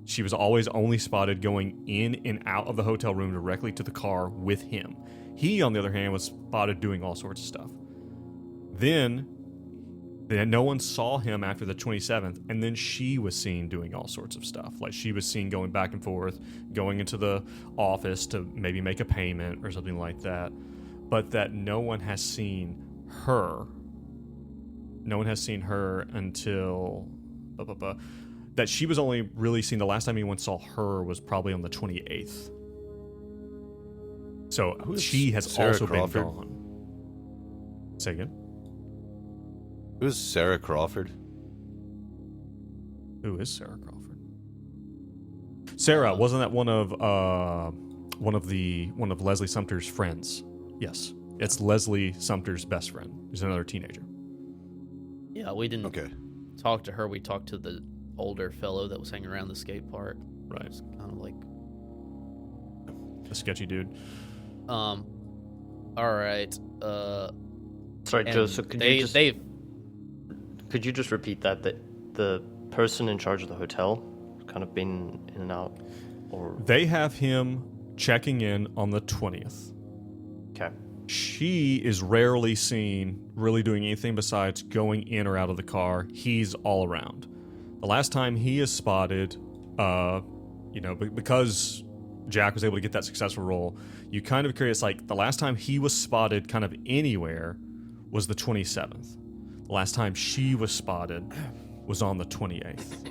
She was always only spotted going in and out of the hotel room directly to the car with him. He, on the other hand, was spotted doing all sorts of stuff. Then no one saw him after the 27th, and then she was seen doing all sorts of stuff. Like, she was seen going back and forth, going into the office to maybe make a payment or something like that. But that no one has seen her. No one has seen her until... That she was only really seen, the last time anyone saw her was probably on the 28th. So she has Sarah also Crawford? been gone. Say again? Who's Sarah Crawford? Who is Sarah Crawford? Sarah, wasn't that one of Leslie Sumter's friends? Yes, it's Leslie Sumter's best friend. He's another teenager. Yeah, we didn't Okay. talk to her. We talked to the older fellow that was hanging around the skate park. Right. It's kind of like, A sketchy dude. all right. Sorry, And Joseph, could you just repeat that the person in charge of the hotel kind of been in and out, or They have him checking in on the 20th. okay? She is rarely seen really doing anything besides going in or out of the car. He's all around. The last time he is spotted, because Jack was able to get that successful roll, you kind of curious, like, the last time he was spotted kind of anywhere was the 27th. The last time she was spotted was on the 28th.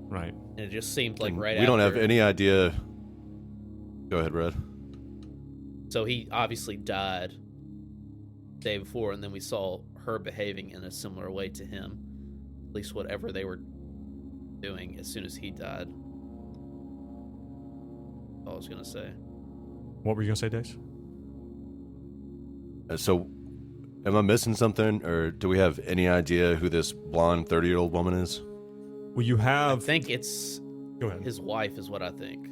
Right. And it just seemed like right We don't have after- any idea. Go ahead, Red. So he obviously died the day before, and then we saw her behaving in a similar way to him. At least whatever they were doing as soon as he died. All I was going to say. What were you going to say, Dace? So, am I missing something, or do we have any idea who this blonde 30-year-old woman is? Well, you I have... think it's Go ahead. his wife is what I think.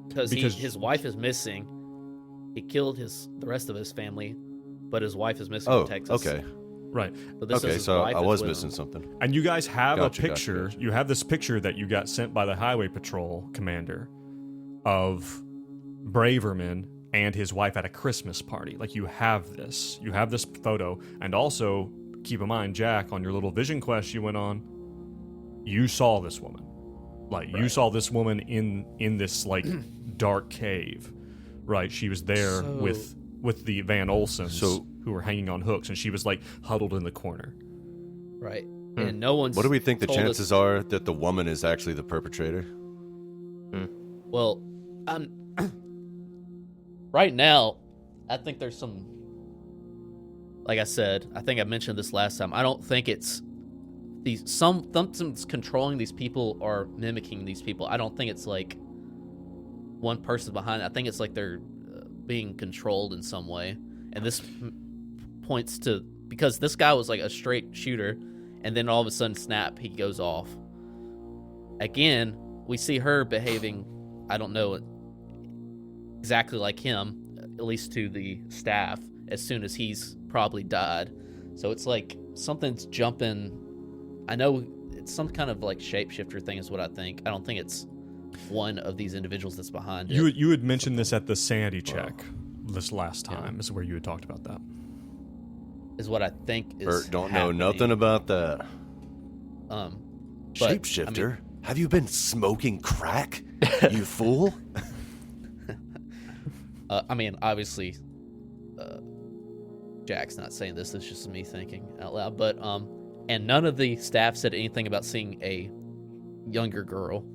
Because his wife is missing. He killed the rest of his family, but his wife is missing Oh, in Texas. okay. Right. So this is Okay, his so wife I that's was with missing him. something. And you guys have Gotcha, a picture. gotcha. You have this picture that you got sent by the Highway Patrol commander of Braverman and his wife at a Christmas party. Like, you have this. You have this photo. And also, keep in mind, Jack, on your little vision quest you went on, you saw this woman. Like, you saw this woman in this, like, dark cave. Right? She was there So- with the Van Olsons So- who were hanging on hooks, and she was, like, huddled in the corner. Right. And no one's What do we think the told us- chances are that the woman is actually the perpetrator? Well, right now, I think there's some. Like I said, I think I mentioned this last time. I don't think it's something's controlling these people or mimicking these people. I don't think it's like one person behind it. I think it's like they're being controlled in some way, and this points to because this guy was like a straight shooter, and then all of a sudden, snap, he goes off. Again, we see her behaving. I don't know exactly like him, at least to the staff, as soon as he's probably died. So it's like something's jumping. I know it's some kind of like shapeshifter thing is what I think. I don't think it's one of these individuals that's behind it. You had mentioned this at the sanity check this last time. Is where you had talked about that. Is what I think is Bert don't happening. know nothing about that. But, Shapeshifter? Have you been smoking crack, you fool? I mean, obviously, Jack's not saying this. It's just me thinking out loud. But and none of the staff said anything about seeing a younger girl.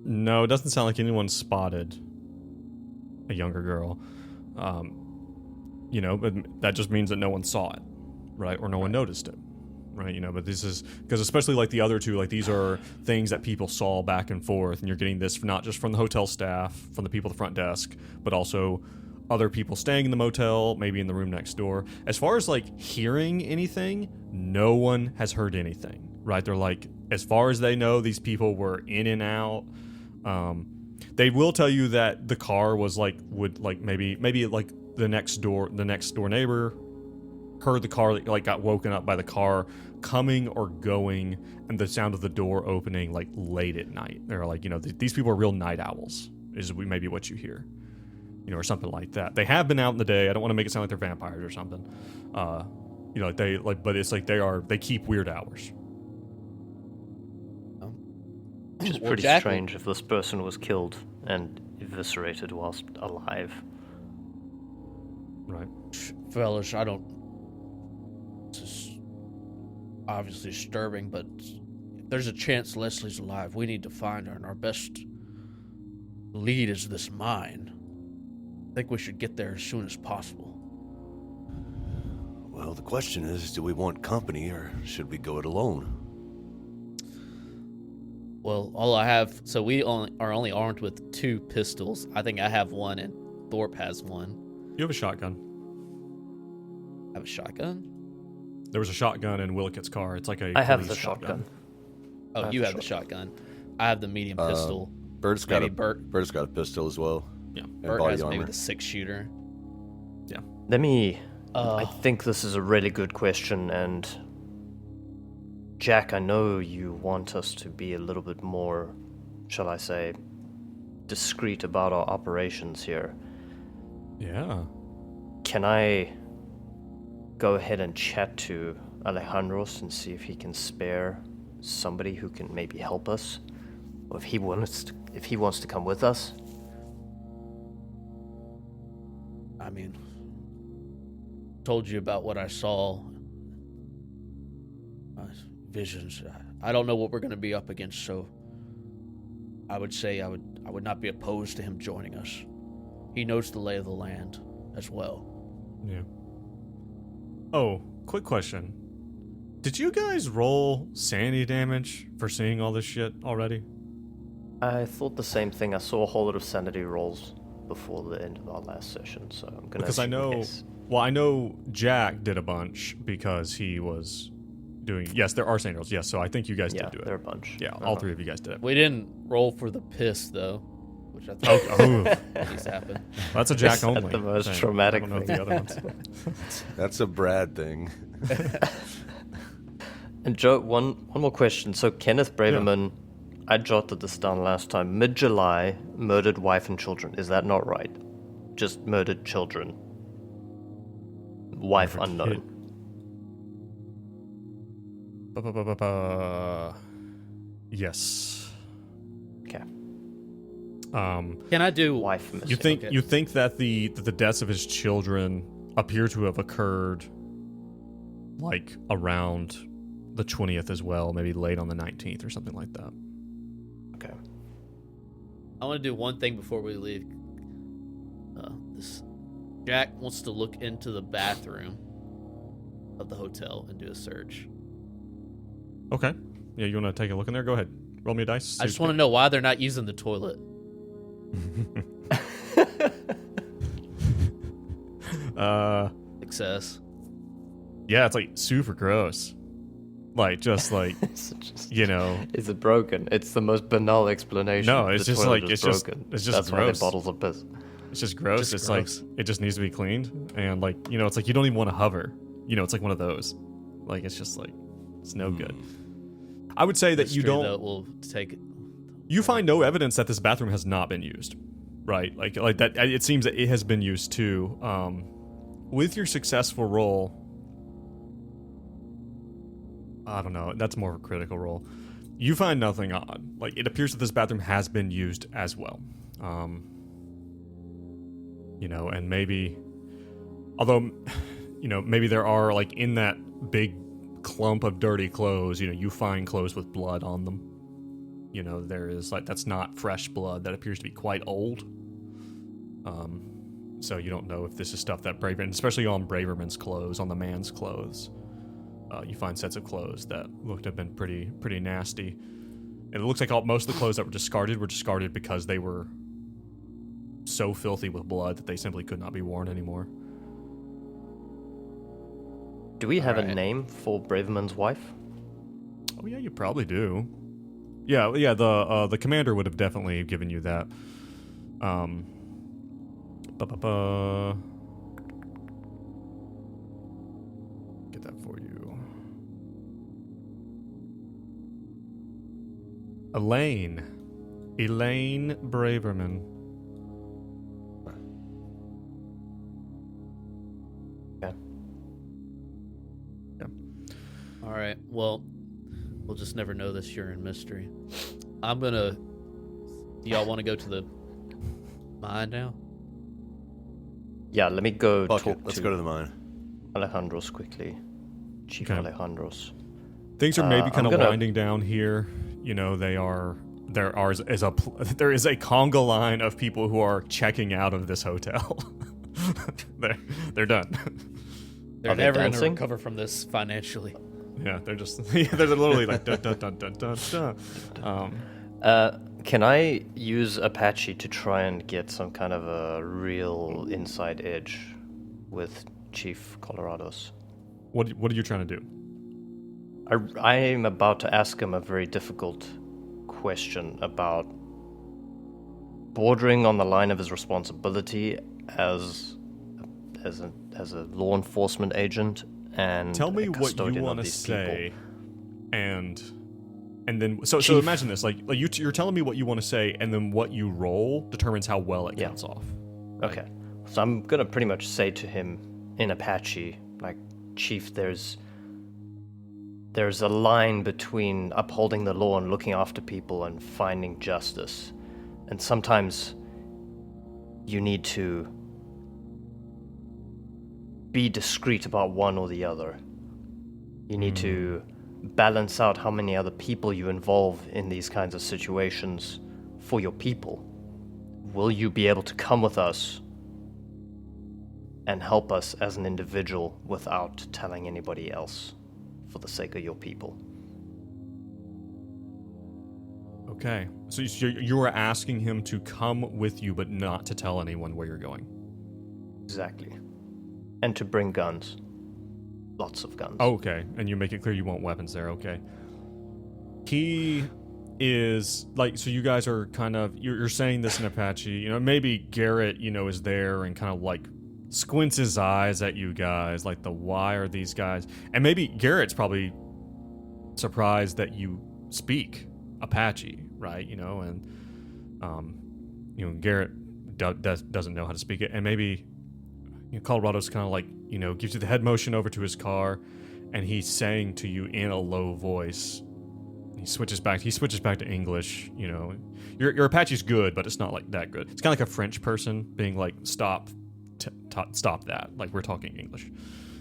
No, it doesn't sound like anyone spotted a younger girl. But that just means that no one saw it, right? Or no one noticed it, right? But this is because especially like the other two, like these are things that people saw back and forth, and you're getting this not just from the hotel staff, from the people at the front desk, but also other people staying in the motel, maybe in the room next door. As far as like hearing anything, no one has heard anything, right? They're like, as far as they know, these people were in and out. They will tell you that the car was maybe like the next door neighbor heard the car, like got woken up by the car coming or going and the sound of the door opening like late at night. They're like, these people are real night owls is maybe what you hear, or something like that. They have been out in the day. I don't want to make it sound like they're vampires or something. But it's like they keep weird hours. Which is Well, pretty Jack- strange if this person was killed and eviscerated whilst alive. Right. Fellas, I don't. This is obviously disturbing, but if there's a chance Leslie's alive, we need to find her, and our best lead is this mine. I think we should get there as soon as possible. Well, the question is, do we want company or should we go it alone? Well, all I have, so we are only armed with 2 pistols. I think I have one, and Thorpe has one. You have a shotgun. I have a shotgun. There was a shotgun in Willicott's car. It's like a I have police the shotgun. Oh, you have the shotgun. I have the medium pistol. Bert's got Maybe Bert Bert's got a pistol as well. Yeah. And Bert body has maybe armor. the 6-shooter. Yeah. Let me. I think this is a really good question, and Jack, I know you want us to be a little bit more, shall I say, discreet about our operations here. Yeah. Can I go ahead and chat to Alejandros and see if he can spare somebody who can maybe help us, or if he wants to come with us? I mean, told you about what I saw. Visions. I don't know what we're going to be up against, so I would say I would not be opposed to him joining us. He knows the lay of the land as well. Yeah. Oh, quick question. Did you guys roll sanity damage for seeing all this shit already? I thought the same thing. I saw a whole lot of sanity rolls before the end of our last session, so I'm gonna. Because I know. Yes. Well, I know Jack did a bunch because he was doing. Yes, there are sanity rolls. Yes, so I think you guys Yeah, did do it. there are a bunch. Yeah, all three of you guys did it. We didn't roll for the piss though, which I think Oh, at least happened. that's a Jack Is that only. the most thing. traumatic I don't know thing? if the other ones. That's a Brad thing. And Joe, one more question. So Kenneth Braverman, I jotted this down last time. Mid-July, murdered wife and children. Is that not right? Just murdered children. Wife Murdered unknown. kid. Yes. Okay. Can I do? Wife missing. You think Okay. you think that the deaths of his children appear to have occurred like around the 20th as well, maybe late on the 19th or something like that. Okay. I want to do one thing before we leave. This Jack wants to look into the bathroom of the hotel and do a search. Okay. Yeah, you want to take a look in there? Go ahead. Roll me a dice. I just want to know why they're not using the toilet. Success. Yeah, it's like super gross. Like just like you know. Is it broken? It's the most banal explanation. No, it's The just toilet like is it's broken. just That's why gross. they bottles of piss. It's just gross. Just it's gross. like it just needs to be cleaned, and like you know, it's like you don't even want to hover. You know, it's like one of those. Like it's just like it's no good. I would say that you History, don't. though, will take it. You find no evidence that this bathroom has not been used, right? Like that. It seems that it has been used too. With your successful roll, I don't know. That's more of a critical roll. You find nothing odd. Like it appears that this bathroom has been used as well. You know, and maybe, although, you know, maybe there are like in that big clump of dirty clothes. You know, you find clothes with blood on them. You know, there is like that's not fresh blood. That appears to be quite old. So you don't know if this is stuff that Braverman, especially on Braverman's clothes, on the man's clothes, you find sets of clothes that looked to have been pretty nasty. And it looks like most of the clothes that were discarded because they were so filthy with blood that they simply could not be worn anymore. Do we have a Alright. name for Braverman's wife? Oh yeah, you probably do. Yeah. The commander would have definitely given you that. Get that for you. Elaine Braverman. Yeah. All right. Well, we'll just never know this Urin mystery. I'm gonna. Do y'all want to go to the mine now? Yeah, let me go Fuck talk it. Let's to go to the mine. Alejandros quickly. Chief Okay. Alejandros. Things are maybe I'm kind of gonna- winding down here. You know, there is a conga line of people who are checking out of this hotel. they're done. They're Are they never gonna dancing? recover from this financially. Yeah, they're just they're literally like dun dun dun dun dun dun. Can I use Apache to try and get some kind of a real inside edge with Chief Colorados? What are you trying to do? I am about to ask him a very difficult question about bordering on the line of his responsibility as as a law enforcement agent and Tell me a what you custodian want of to these people. say, and then so Chief. imagine this: like you're telling me what you want to say, and then what you roll determines how well it Yeah. counts off. Okay. So I'm gonna pretty much say to him in Apache, like, Chief, there's a line between upholding the law and looking after people and finding justice. And sometimes you need to be discreet about one or the other. You need to balance out how many other people you involve in these kinds of situations for your people. Will you be able to come with us and help us as an individual without telling anybody else for the sake of your people? Okay, so you were asking him to come with you, but not to tell anyone where you're going. Exactly. And to bring guns. Lots of guns. Oh, okay, and you make it clear you want weapons there. Okay. He is like, so you guys are kind of you're saying this in Apache. You know, maybe Garrett, is there and kind of like squints his eyes at you guys, like why are these guys? And maybe Garrett's probably surprised that you speak Apache, right? And Garrett doesn't know how to speak it, and maybe Colorado's kind of like gives you the head motion over to his car, and he's saying to you in a low voice. He switches back to English. Your Apache's good, but it's not like that good. It's kind of like a French person being like, stop that. Like, we're talking English.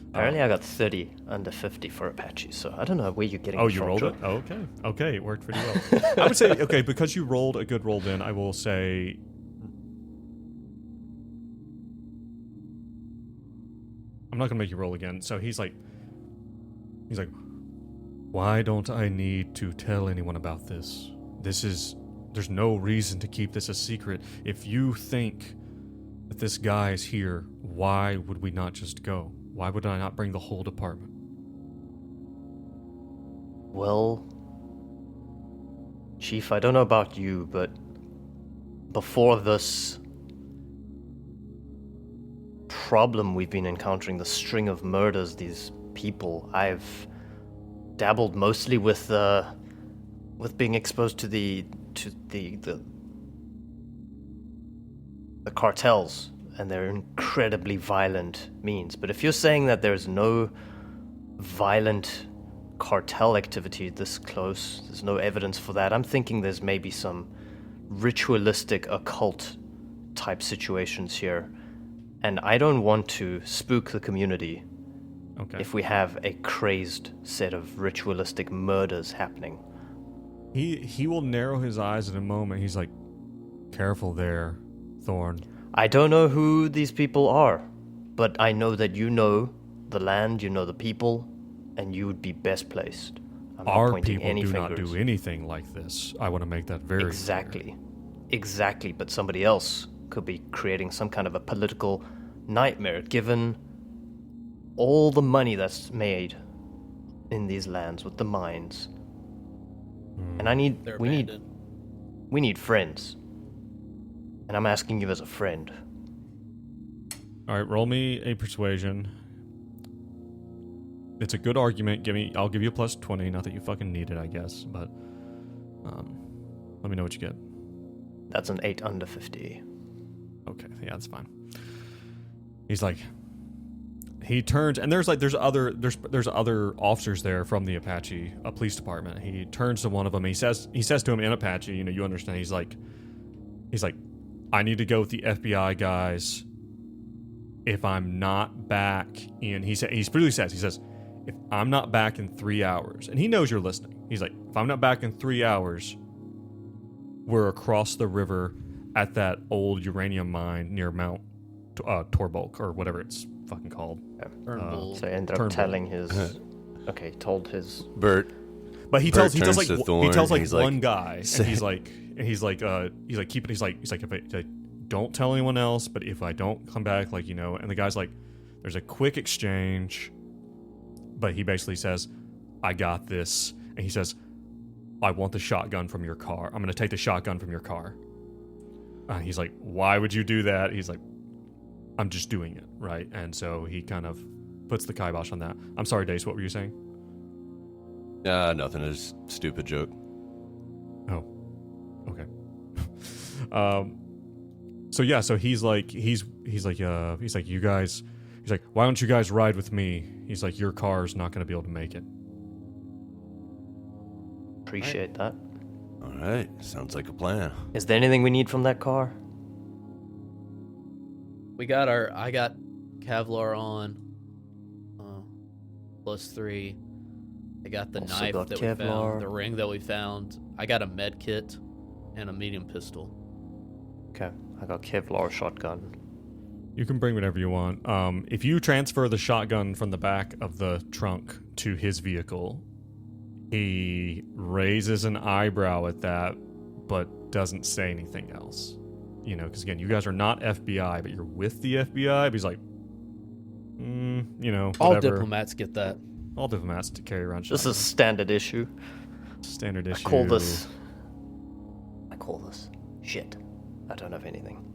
Apparently I got 30 under 50 for Apache, so I don't know where you're getting Oh, this you from, rolled Joe. it? Okay, it worked pretty well. I would say, okay, because you rolled a good roll, then I will say... I'm not going to make you roll again. So he's like, why don't I need to tell anyone about this? There's no reason to keep this a secret. If you think that this guy is here, why would we not just go? Why would I not bring the whole department? Well, Chief, I don't know about you, but before this problem we've been encountering, the string of murders, these people, I've dabbled mostly with being exposed to the cartels and their incredibly violent means. But if you're saying that there's no violent cartel activity this close, there's no evidence for that, I'm thinking there's maybe some ritualistic occult type situations here. And I don't want to spook the community if we have a crazed set of ritualistic murders happening. He will narrow his eyes in a moment. He's like, careful there, Thorn. I don't know who these people are, but I know that you know the land, you know the people, and you would be best placed. I'm not Our pointing people any do not fingers. do anything like this. I want to make that very Exactly. Exactly, but somebody else could be creating some kind of a political nightmare, given all the money that's made in these lands with the mines. And They're we abandoned. need friends. And I'm asking you as a friend. All right, roll me a persuasion. It's a good argument. I'll give you a plus 20. Not that you fucking need it, I guess, but let me know what you get. That's an 8 under 50. Okay, yeah, that's fine. He's like, he turns, and there's other officers there from the Apache police department. He turns to one of them. He says to him in Apache, you understand. He's like, I need to go with the FBI guys. If I'm not back in, he says, if I'm not back in 3 hours, and he knows you're listening. He's like, if I'm not back in 3 hours, we're across the river at that old uranium mine near Mount Torbolk, or whatever it's fucking called. Turnbull. So I ended up Turnbull. telling his... Okay, told his... Bert. But he Bert tells turns to Thorn, he tells like he's like, one guy, "Say-" and he's like don't tell anyone else, but if I don't come back, and the guy's like, there's a quick exchange, but he basically says, I got this, and he says, I want the shotgun from your car. I'm gonna take the shotgun from your car. He's like, why would you do that? He's like, I'm just doing it, right? And so he kind of puts the kibosh on that. I'm sorry, Dace, what were you saying? Nothing. It's a stupid joke. Oh, okay. So yeah, so he's like, you guys, he's like, why don't you guys ride with me? He's like, your car's not going to be able to make it. Appreciate that. All right. Sounds like a plan. Is there anything we need from that car? I got Kevlar on, +3. I got the Also knife got that we Kevlar. found, the ring that we found. I got a med kit and a medium pistol. Okay, I got Kevlar shotgun. You can bring whatever you want. If you transfer the shotgun from the back of the trunk to his vehicle, he raises an eyebrow at that, but doesn't say anything else. You know, because again, you guys are not FBI, but you're with the FBI. But he's like, you know, All whatever. diplomats get that. All diplomats to carry around This shotguns. is standard issue. Standard issue. I call this shit. I don't have anything.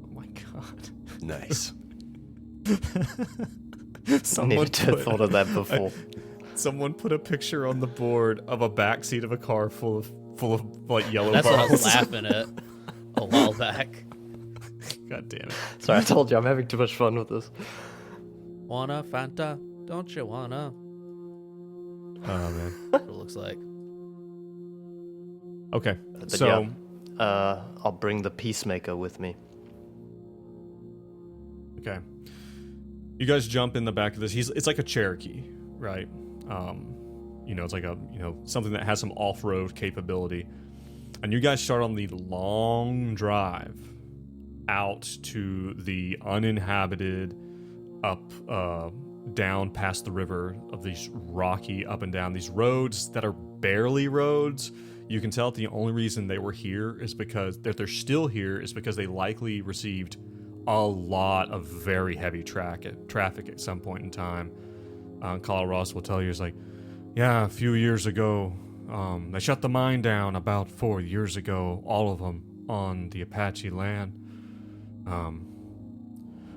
Oh my god. Nice. I needed to have thought of that before. Someone put a picture on the board of a backseat of a car full of like yellow That's what I was bottles. laughing at a while back. God damn it. Sorry, I told you I'm having too much fun with this. Wanna Fanta? Don't you wanna? Oh man. That's what it looks like. Okay. But So I'll bring the peacemaker with me. okay. You guys jump in the back of this. It's like a Cherokee, right? You know, it's like a, you know, something that has some off-road capability. And you guys start on the long drive out to the uninhabited down past the river of these rocky up and down these roads that are barely roads. You can tell that the only reason they were here is because that they're still here is because they likely received a lot of very heavy traffic at some point in time. Kyle Ross will tell you, is like, yeah, a few years ago, they shut the mine down about 4 years ago, all of them on the Apache land.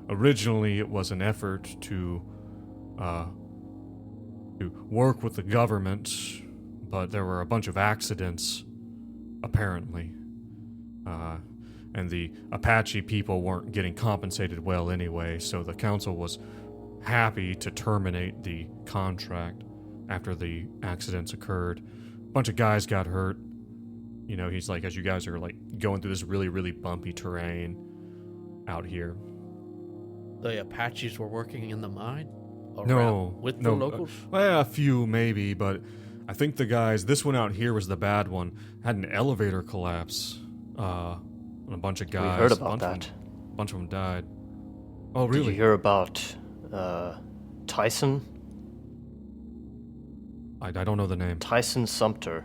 Originally, it was an effort to work with the government, but there were a bunch of accidents, apparently. And the Apache people weren't getting compensated well anyway, so the council was happy to terminate the contract after the accidents occurred. A bunch of guys got hurt. You know, he's like, as you guys are like going through this really, really bumpy terrain out here. The Apaches were working in the mine? With no, the locals? Well, a few maybe, but I think the guys, this one out here was the bad one, had an elevator collapse. And a bunch of guys. We heard about that. A bunch of them died. Oh, really? Did you hear about Tyson? I don't know the name. Tyson Sumter.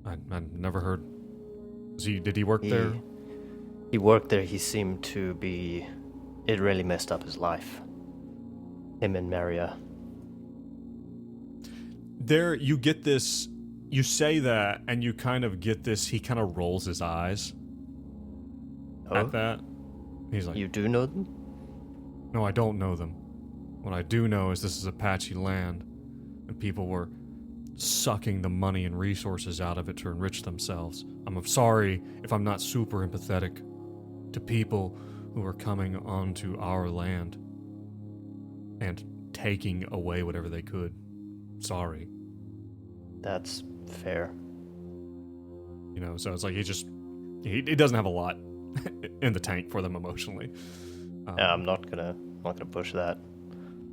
I never heard. Did he work there? He worked there. He seemed to be... It really messed up his life. Him and Maria. There, you get this. You say that, and you kind of get this. He kind of rolls his eyes at that. He's like, You do know them? no, I don't know them. What I do know is this is Apache land, and people were sucking the money and resources out of it to enrich themselves. I'm sorry if I'm not super empathetic to people who are coming onto our land and taking away whatever they could. Sorry. That's fair. You know, so it's like he doesn't have a lot in the tank for them emotionally. Yeah, I'm not gonna push that.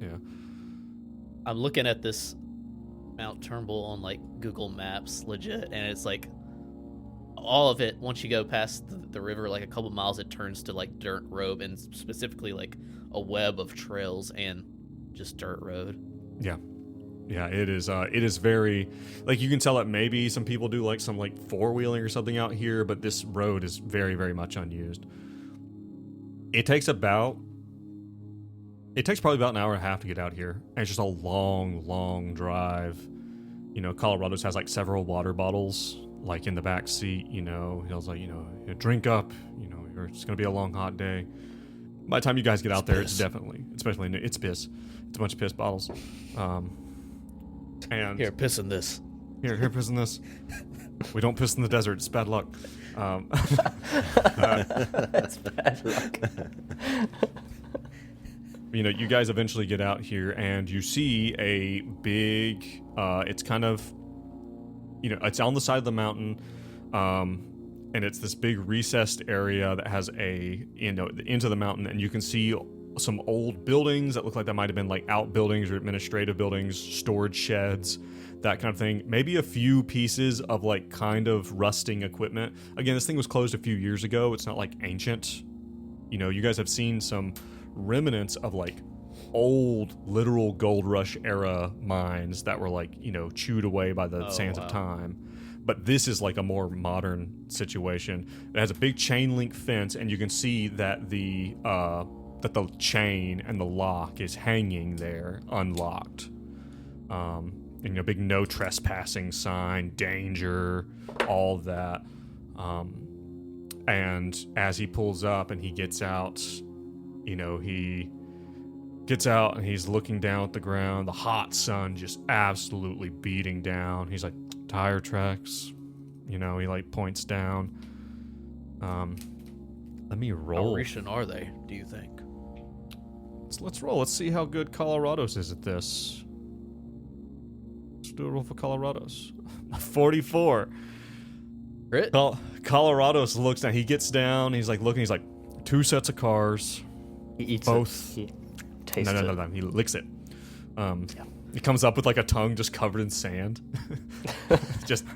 Yeah. I'm looking at this Mount Turnbull on like Google Maps, legit, and it's like all of it. Once you go past the river, like a couple miles, it turns to like dirt road, and specifically like a web of trails and just dirt road. Yeah. Yeah, it is. It is very, like, you can tell that maybe some people do like some like four-wheeling or something out here, but this road is very, very much unused. It takes probably about an hour and a half to get out here, and it's just a long, long drive. You know, Colorado's has like several water bottles like in the back seat. You know, he was like, you know, drink up. You know, or it's going to be a long, hot day. By the time you guys get out there, it's definitely, especially it's piss. It's a bunch of piss bottles. And Here, piss in this. Here, piss in this. We don't piss in the desert. It's bad luck. That's bad luck. You guys eventually get out here and you see a big, it's kind of, it's on the side of the mountain, and it's this big recessed area that has into the mountain, and you can see some old buildings that look like that might have been like outbuildings or administrative buildings, storage sheds, that kind of thing. Maybe a few pieces of like kind of rusting equipment. Again, this thing was closed a few years ago. It's not like ancient. You guys have seen some remnants of like old literal gold rush era mines that were like, chewed away by the sands of time. But this is like a more modern situation. It has a big chain link fence, and you can see that the chain and the lock is hanging there unlocked. Big no trespassing sign, danger, all that. And as he pulls up and he gets out, he gets out and he's looking down at the ground, the hot sun just absolutely beating down. He's like, tire tracks, he like points down. Let me roll. How recent are they, do you think? Let's roll. Let's see how good Colorado's is at this. Let's do a roll for Colorado's. 44. Crit? Colorado's looks down. He gets down. He's like looking. He's like, 2 sets of cars. He eats both. it. He tastes No. He licks it. He comes up with like a tongue just covered in sand. Just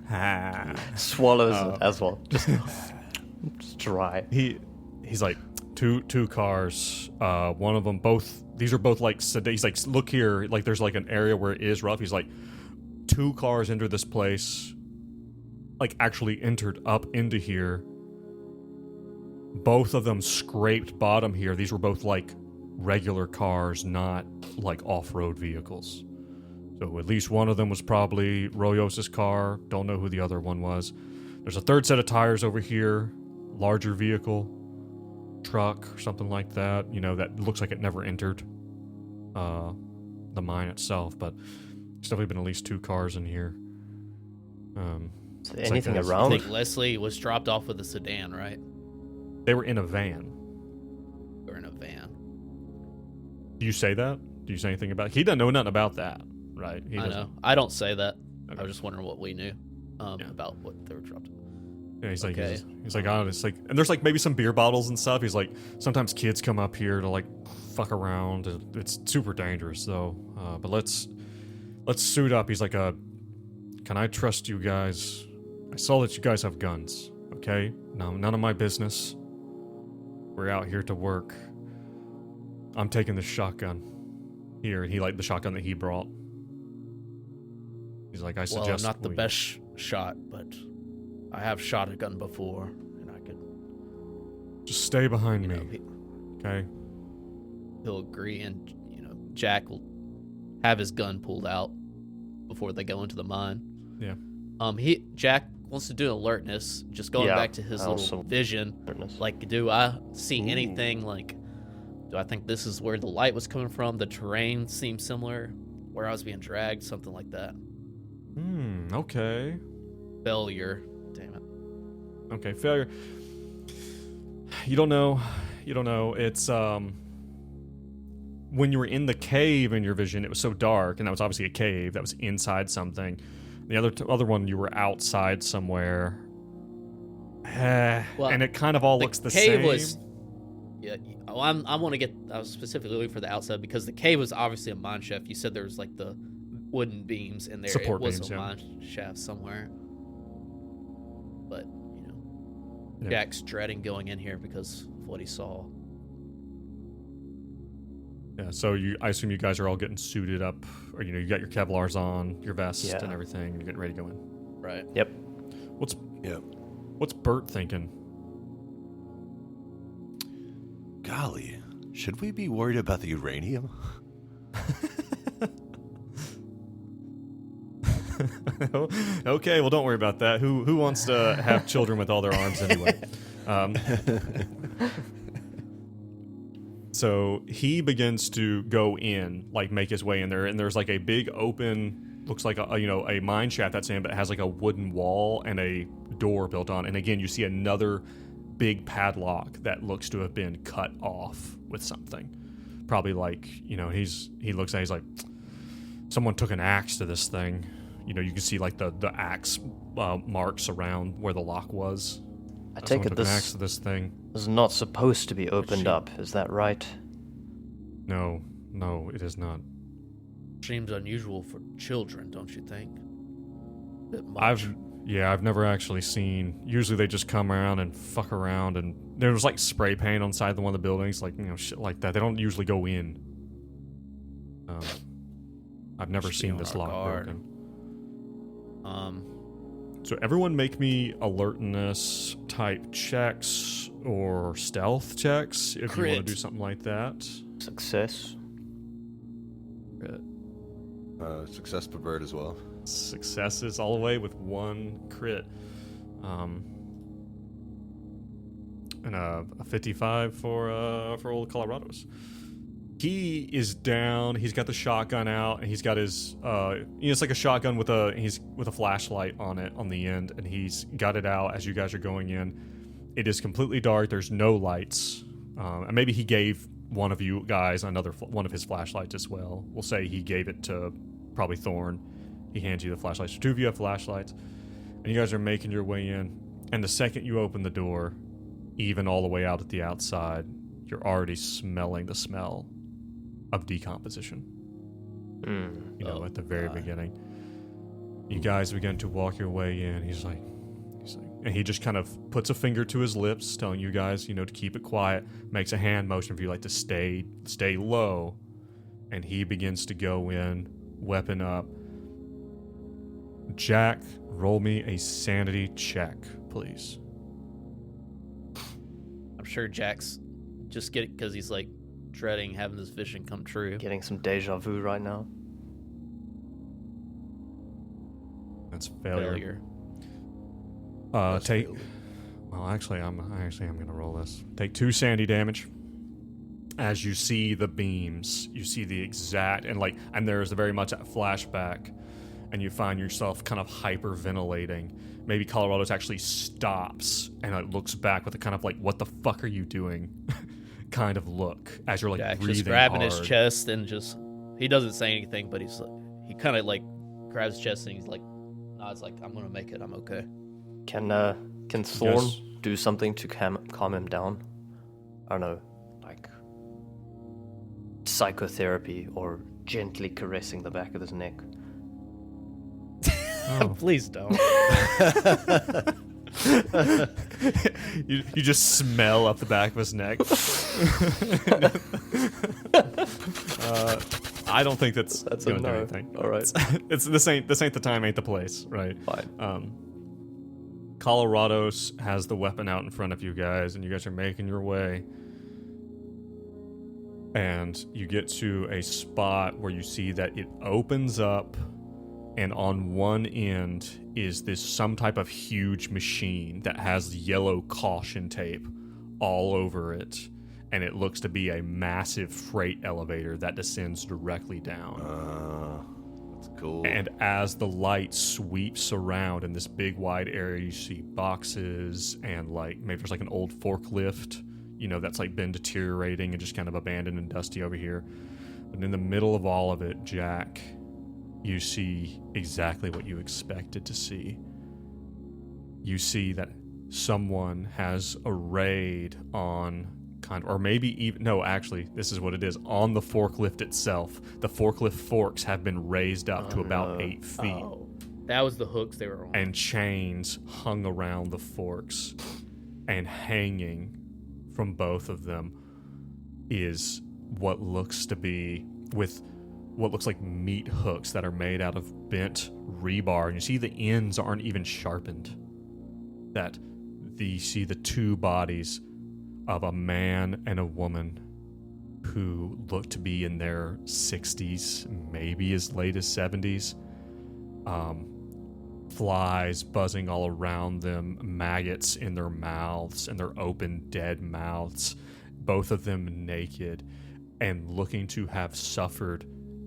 swallows it as well. Just dry. He's like, two cars. One of them, these are both like sedan. He's like, look here, like there's like an area where it is rough. He's like, 2 cars enter this place, like actually entered up into here. Both of them scraped bottom here. These were both like regular cars, not like off-road vehicles. So at least one of them was probably Royos's car. Don't know who the other one was. There's a third set of tires over here, larger vehicle, truck, something like that. That looks like it never entered the mine itself, but there's definitely been at least 2 cars in here. Anything like around? I think Leslie was dropped off with a sedan, right? They were in a van. Or in a van. Do you say that? Do you say anything about it? He doesn't know nothing about that, right? I know. I don't say that. Okay. I was just wondering what we knew about what they were dropped. Yeah, he's like, Okay. he's like, oh, it's like, and there's like maybe some beer bottles and stuff. He's like, sometimes kids come up here to like fuck around. It's super dangerous though. But let's suit up. He's like, can I trust you guys? I saw that you guys have guns. Okay, no, none of my business. We're out here to work. I'm taking the shotgun. Here, he like the shotgun that he brought. He's like, I suggest. Well, I'm not the best shot, but I have shot a gun before, and I could. Just stay behind me, okay? He'll agree, and Jack will have his gun pulled out before they go into the mine. Yeah. Jack wants to do alertness. Just going back to his little vision. Alertness. Like, do I see anything? Like, do I think this is where the light was coming from? The terrain seems similar. Where I was being dragged, something like that. Okay. Failure. Damn it. Okay, failure. You don't know. It's when you were in the cave in your vision, it was so dark, and that was obviously a cave that was inside something. The other one, you were outside somewhere. Well, and it kind of all looks the cave same. was. Yeah. Oh, I was specifically looking for the outside because the cave was obviously a mine shaft. You said there was like the wooden beams in there. Support it was beams, a yeah. mine shaft somewhere. But Yeah. Jack's dreading going in here because of what he saw. Yeah, so I assume you guys are all getting suited up, or you got your Kevlars on, your vest and everything, and you're getting ready to go in. Right. Yep. What's Bert thinking? Golly, should we be worried about the uranium? Okay, well, don't worry about that. Who wants to have children with all their arms anyway? Um, so he begins to go in, like make his way in there, and there's like a big open, looks like a mine shaft that's in, but it has like a wooden wall and a door built on. And again, you see another big padlock that looks to have been cut off with something. Probably like, he looks at it, he's like, someone took an axe to this thing. You can see like the axe marks around where the lock was. I take it an axe to this thing. is not supposed to be opened up. Is that right? No, it is not. Seems unusual for children, don't you think? Bit much. I've never actually seen. Usually they just come around and fuck around, and there was like spray paint on the side of one of the buildings, like shit like that. They don't usually go in. I've never Just be seen on this our lock guard. broken. So everyone make me alertness type checks or stealth checks if you want to Crit. do something like that. Success. Success for Bird as well. Successes all the way with 1 crit. And a 55 for old Colorado's. He is down. He's got the shotgun out, and he's got his it's like a shotgun with a flashlight on it on the end, and he's got it out as you guys are going in. It is completely dark. There's no lights, and maybe he gave one of you guys one of his flashlights as well. We'll say he gave it to probably Thorn. He hands you the flashlight. So 2 of you have flashlights, and you guys are making your way in. And the second you open the door, even all the way out at the outside, you're already smelling the smell of decomposition. At the very beginning. You guys begin to walk your way in. He's like, and he just kind of puts a finger to his lips, telling you guys, to keep it quiet, makes a hand motion for you, like to stay low, and he begins to go in, weapon up. Jack, roll me a sanity check, please. I'm sure Jack's just get it because he's like dreading having this vision come true. Getting some deja vu right now. That's failure. Take. Well, actually, I'm gonna roll this. Take 2 sanity damage. As you see the beams, you see the exact and there's very much a flashback, and you find yourself kind of hyperventilating. Maybe Colorado's actually stops and it looks back with a kind of like, "What the fuck are you doing?" kind of look as you're like Jack's breathing just grabbing hard. his chest and he doesn't say anything, but he kind of like grabs his chest and he's like nods like, "I'm gonna make it. I'm okay." Can Thorn do something to calm him down? I don't know, like psychotherapy or gently caressing the back of his neck. Oh. Please don't. you just smell up the back of his neck. I don't think that's a gonna do no. anything. All right. It's this ain't the time, ain't the place, right? Fine. Colorado's has the weapon out in front of you guys, and you guys are making your way. And you get to a spot where you see that it opens up, and on one end is some type of huge machine that has yellow caution tape all over it, and it looks to be a massive freight elevator that descends directly down. That's cool. And as the light sweeps around in this big wide area, you see boxes and maybe there's an old forklift, that's been deteriorating and just kind of abandoned and dusty over here. But in the middle of all of it, Jack, you see exactly what you expected to see. You see that someone has a raid on or maybe even, no, actually, this is what it is. On the forklift itself, the forklift forks have been raised up to about 8 feet. Oh, that was the hooks they were on. And chains hung around the forks, and hanging from both of them is what looks to be with what looks like meat hooks that are made out of bent rebar, and you see the ends aren't even sharpened. You see the 2 bodies of a man and a woman who look to be in their 60s, maybe as late as 70s. flies buzzing all around them, maggots in their mouths, and their open, dead mouths, both of them naked and looking to have suffered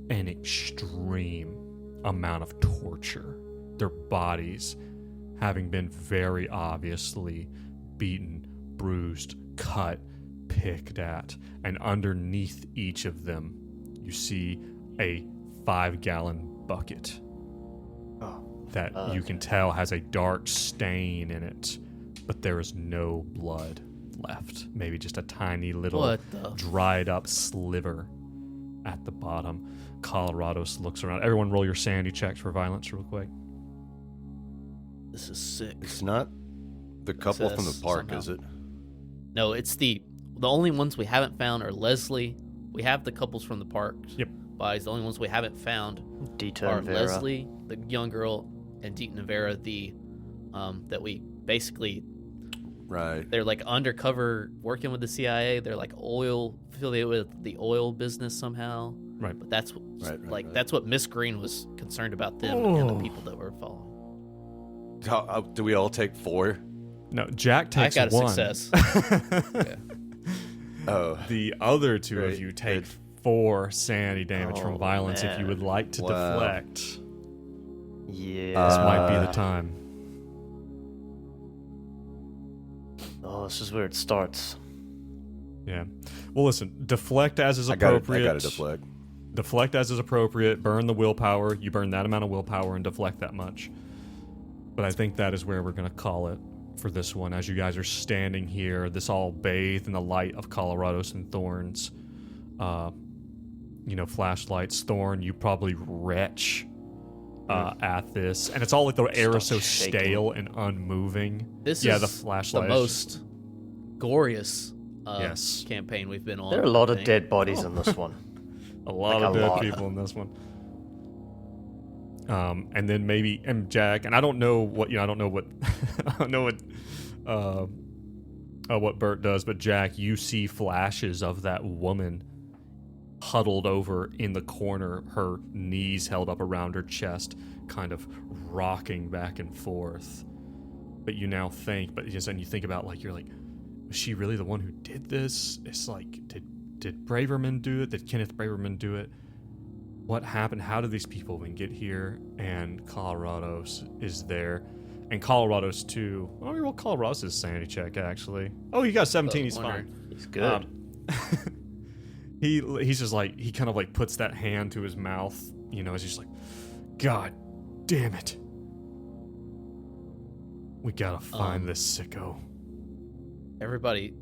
an extreme amount of torture. Their bodies having been very obviously beaten, bruised, cut, picked at, and underneath each of them, you see a 5-gallon bucket that you can tell has a dark stain in it, but there is no blood left. Maybe just a tiny little dried up sliver at the bottom. Colorados looks around. Everyone roll your sanity checks for violence real quick. This is sick. It's not the couple from the park, somehow. is it? No, it's the only ones we haven't found are Leslie. We have the couples from the park. Yep. Bodies. The only ones we haven't found Dita are and Vera. Leslie, the young girl, and Deaton and Vera, that we basically, Right. they're like undercover working with the CIA. They're like affiliated with the oil business somehow. Right. But that's Right. that's what Miss Green was concerned about them and the people that were following. Do we all take 4? No, Jack takes I got a one. success. Yeah. Oh. The other two of Great, you take great. 4 sanity damage from Oh, violence if you man. would like to Wow. deflect. Yeah. This might be the time. Oh, this is where it starts. Yeah. Well, listen, deflect as is I got appropriate. to deflect. Deflect as is appropriate. Burn the willpower. You burn that amount of willpower and deflect that much. But I think that is where we're going to call it for this one. As you guys are standing here, this all bathed in the light of Colorados and Thorns. Flashlights. Thorn, you probably retch at this. And it's all like the air is so shaking. stale and unmoving. This yeah, is the flashlight. the most glorious Yes. campaign we've been on. There are a lot I of think. dead bodies in this one. A lot Like of a dead lot. people in this one. And then maybe Jack, and I don't know what I don't know what what Bert does, but Jack, you see flashes of that woman huddled over in the corner, her knees held up around her chest, kind of rocking back and forth. But you now think, and you think about was she really the one who did this? It's like, did Braverman do it? Did Kenneth Braverman do it? What happened? How did these people even get here? And Colorados is there. And Colorados, too. Oh, we roll Colorados' sanity check, actually. Oh, he got 17. He's fine. He's good. He's just he kind of puts that hand to his mouth, as he's like, God damn it. We gotta find this sicko. Everybody,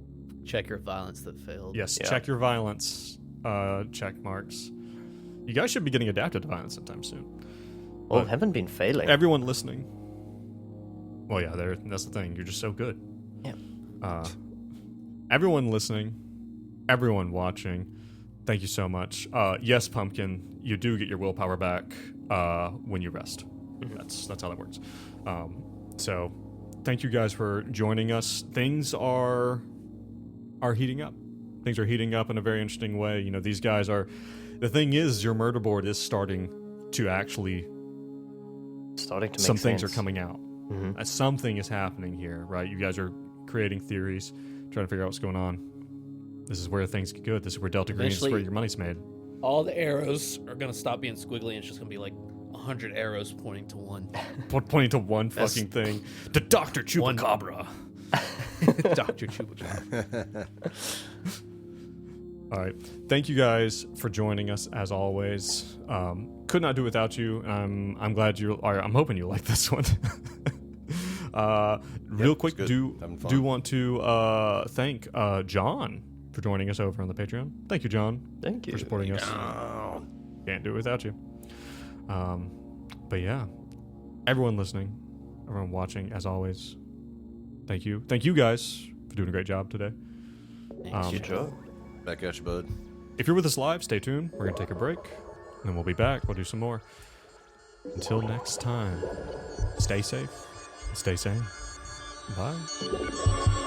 check your violence that failed. Yes, Yeah. check your violence. Check marks. You guys should be getting adapted to violence sometime soon. Well, but- haven't been failing. Everyone listening. Well, yeah, that's the thing. You're just so good. Yeah. Everyone listening, everyone watching, thank you so much. Yes, Pumpkin, you do get your willpower back when you rest. That's how that works. So, thank you guys for joining us. Things are heating up. Things are heating up in a very interesting way. These guys are. The thing is, your murder board is starting to actually. Starting to make Some things sense. are coming out. Something is happening here, right? You guys are creating theories, trying to figure out what's going on. This is where things get good. This is where Delta Green is Eventually- where your money's made. All the arrows are gonna stop being squiggly, and it's just gonna be like 100 arrows pointing to one. Pointing to one fucking thing. To Dr. One- Chupacabra. Dr. Chupacabra. All right. Thank you guys for joining us as always. Could not do without you. I'm glad you are. I'm hoping you like this one. Real quick, good. do Having fun. do want to thank John for joining us over on the Patreon. Thank you, John, Thank you. for supporting us. Can't do it without you. But yeah, everyone listening, everyone watching, as always, thank you. Thank you guys for doing a great job today. Thank you, Joe. Back at you, bud. If you're with us live, stay tuned. We're going to take a break, and then we'll be back. We'll do some more. Until next time, stay safe and stay sane. Bye.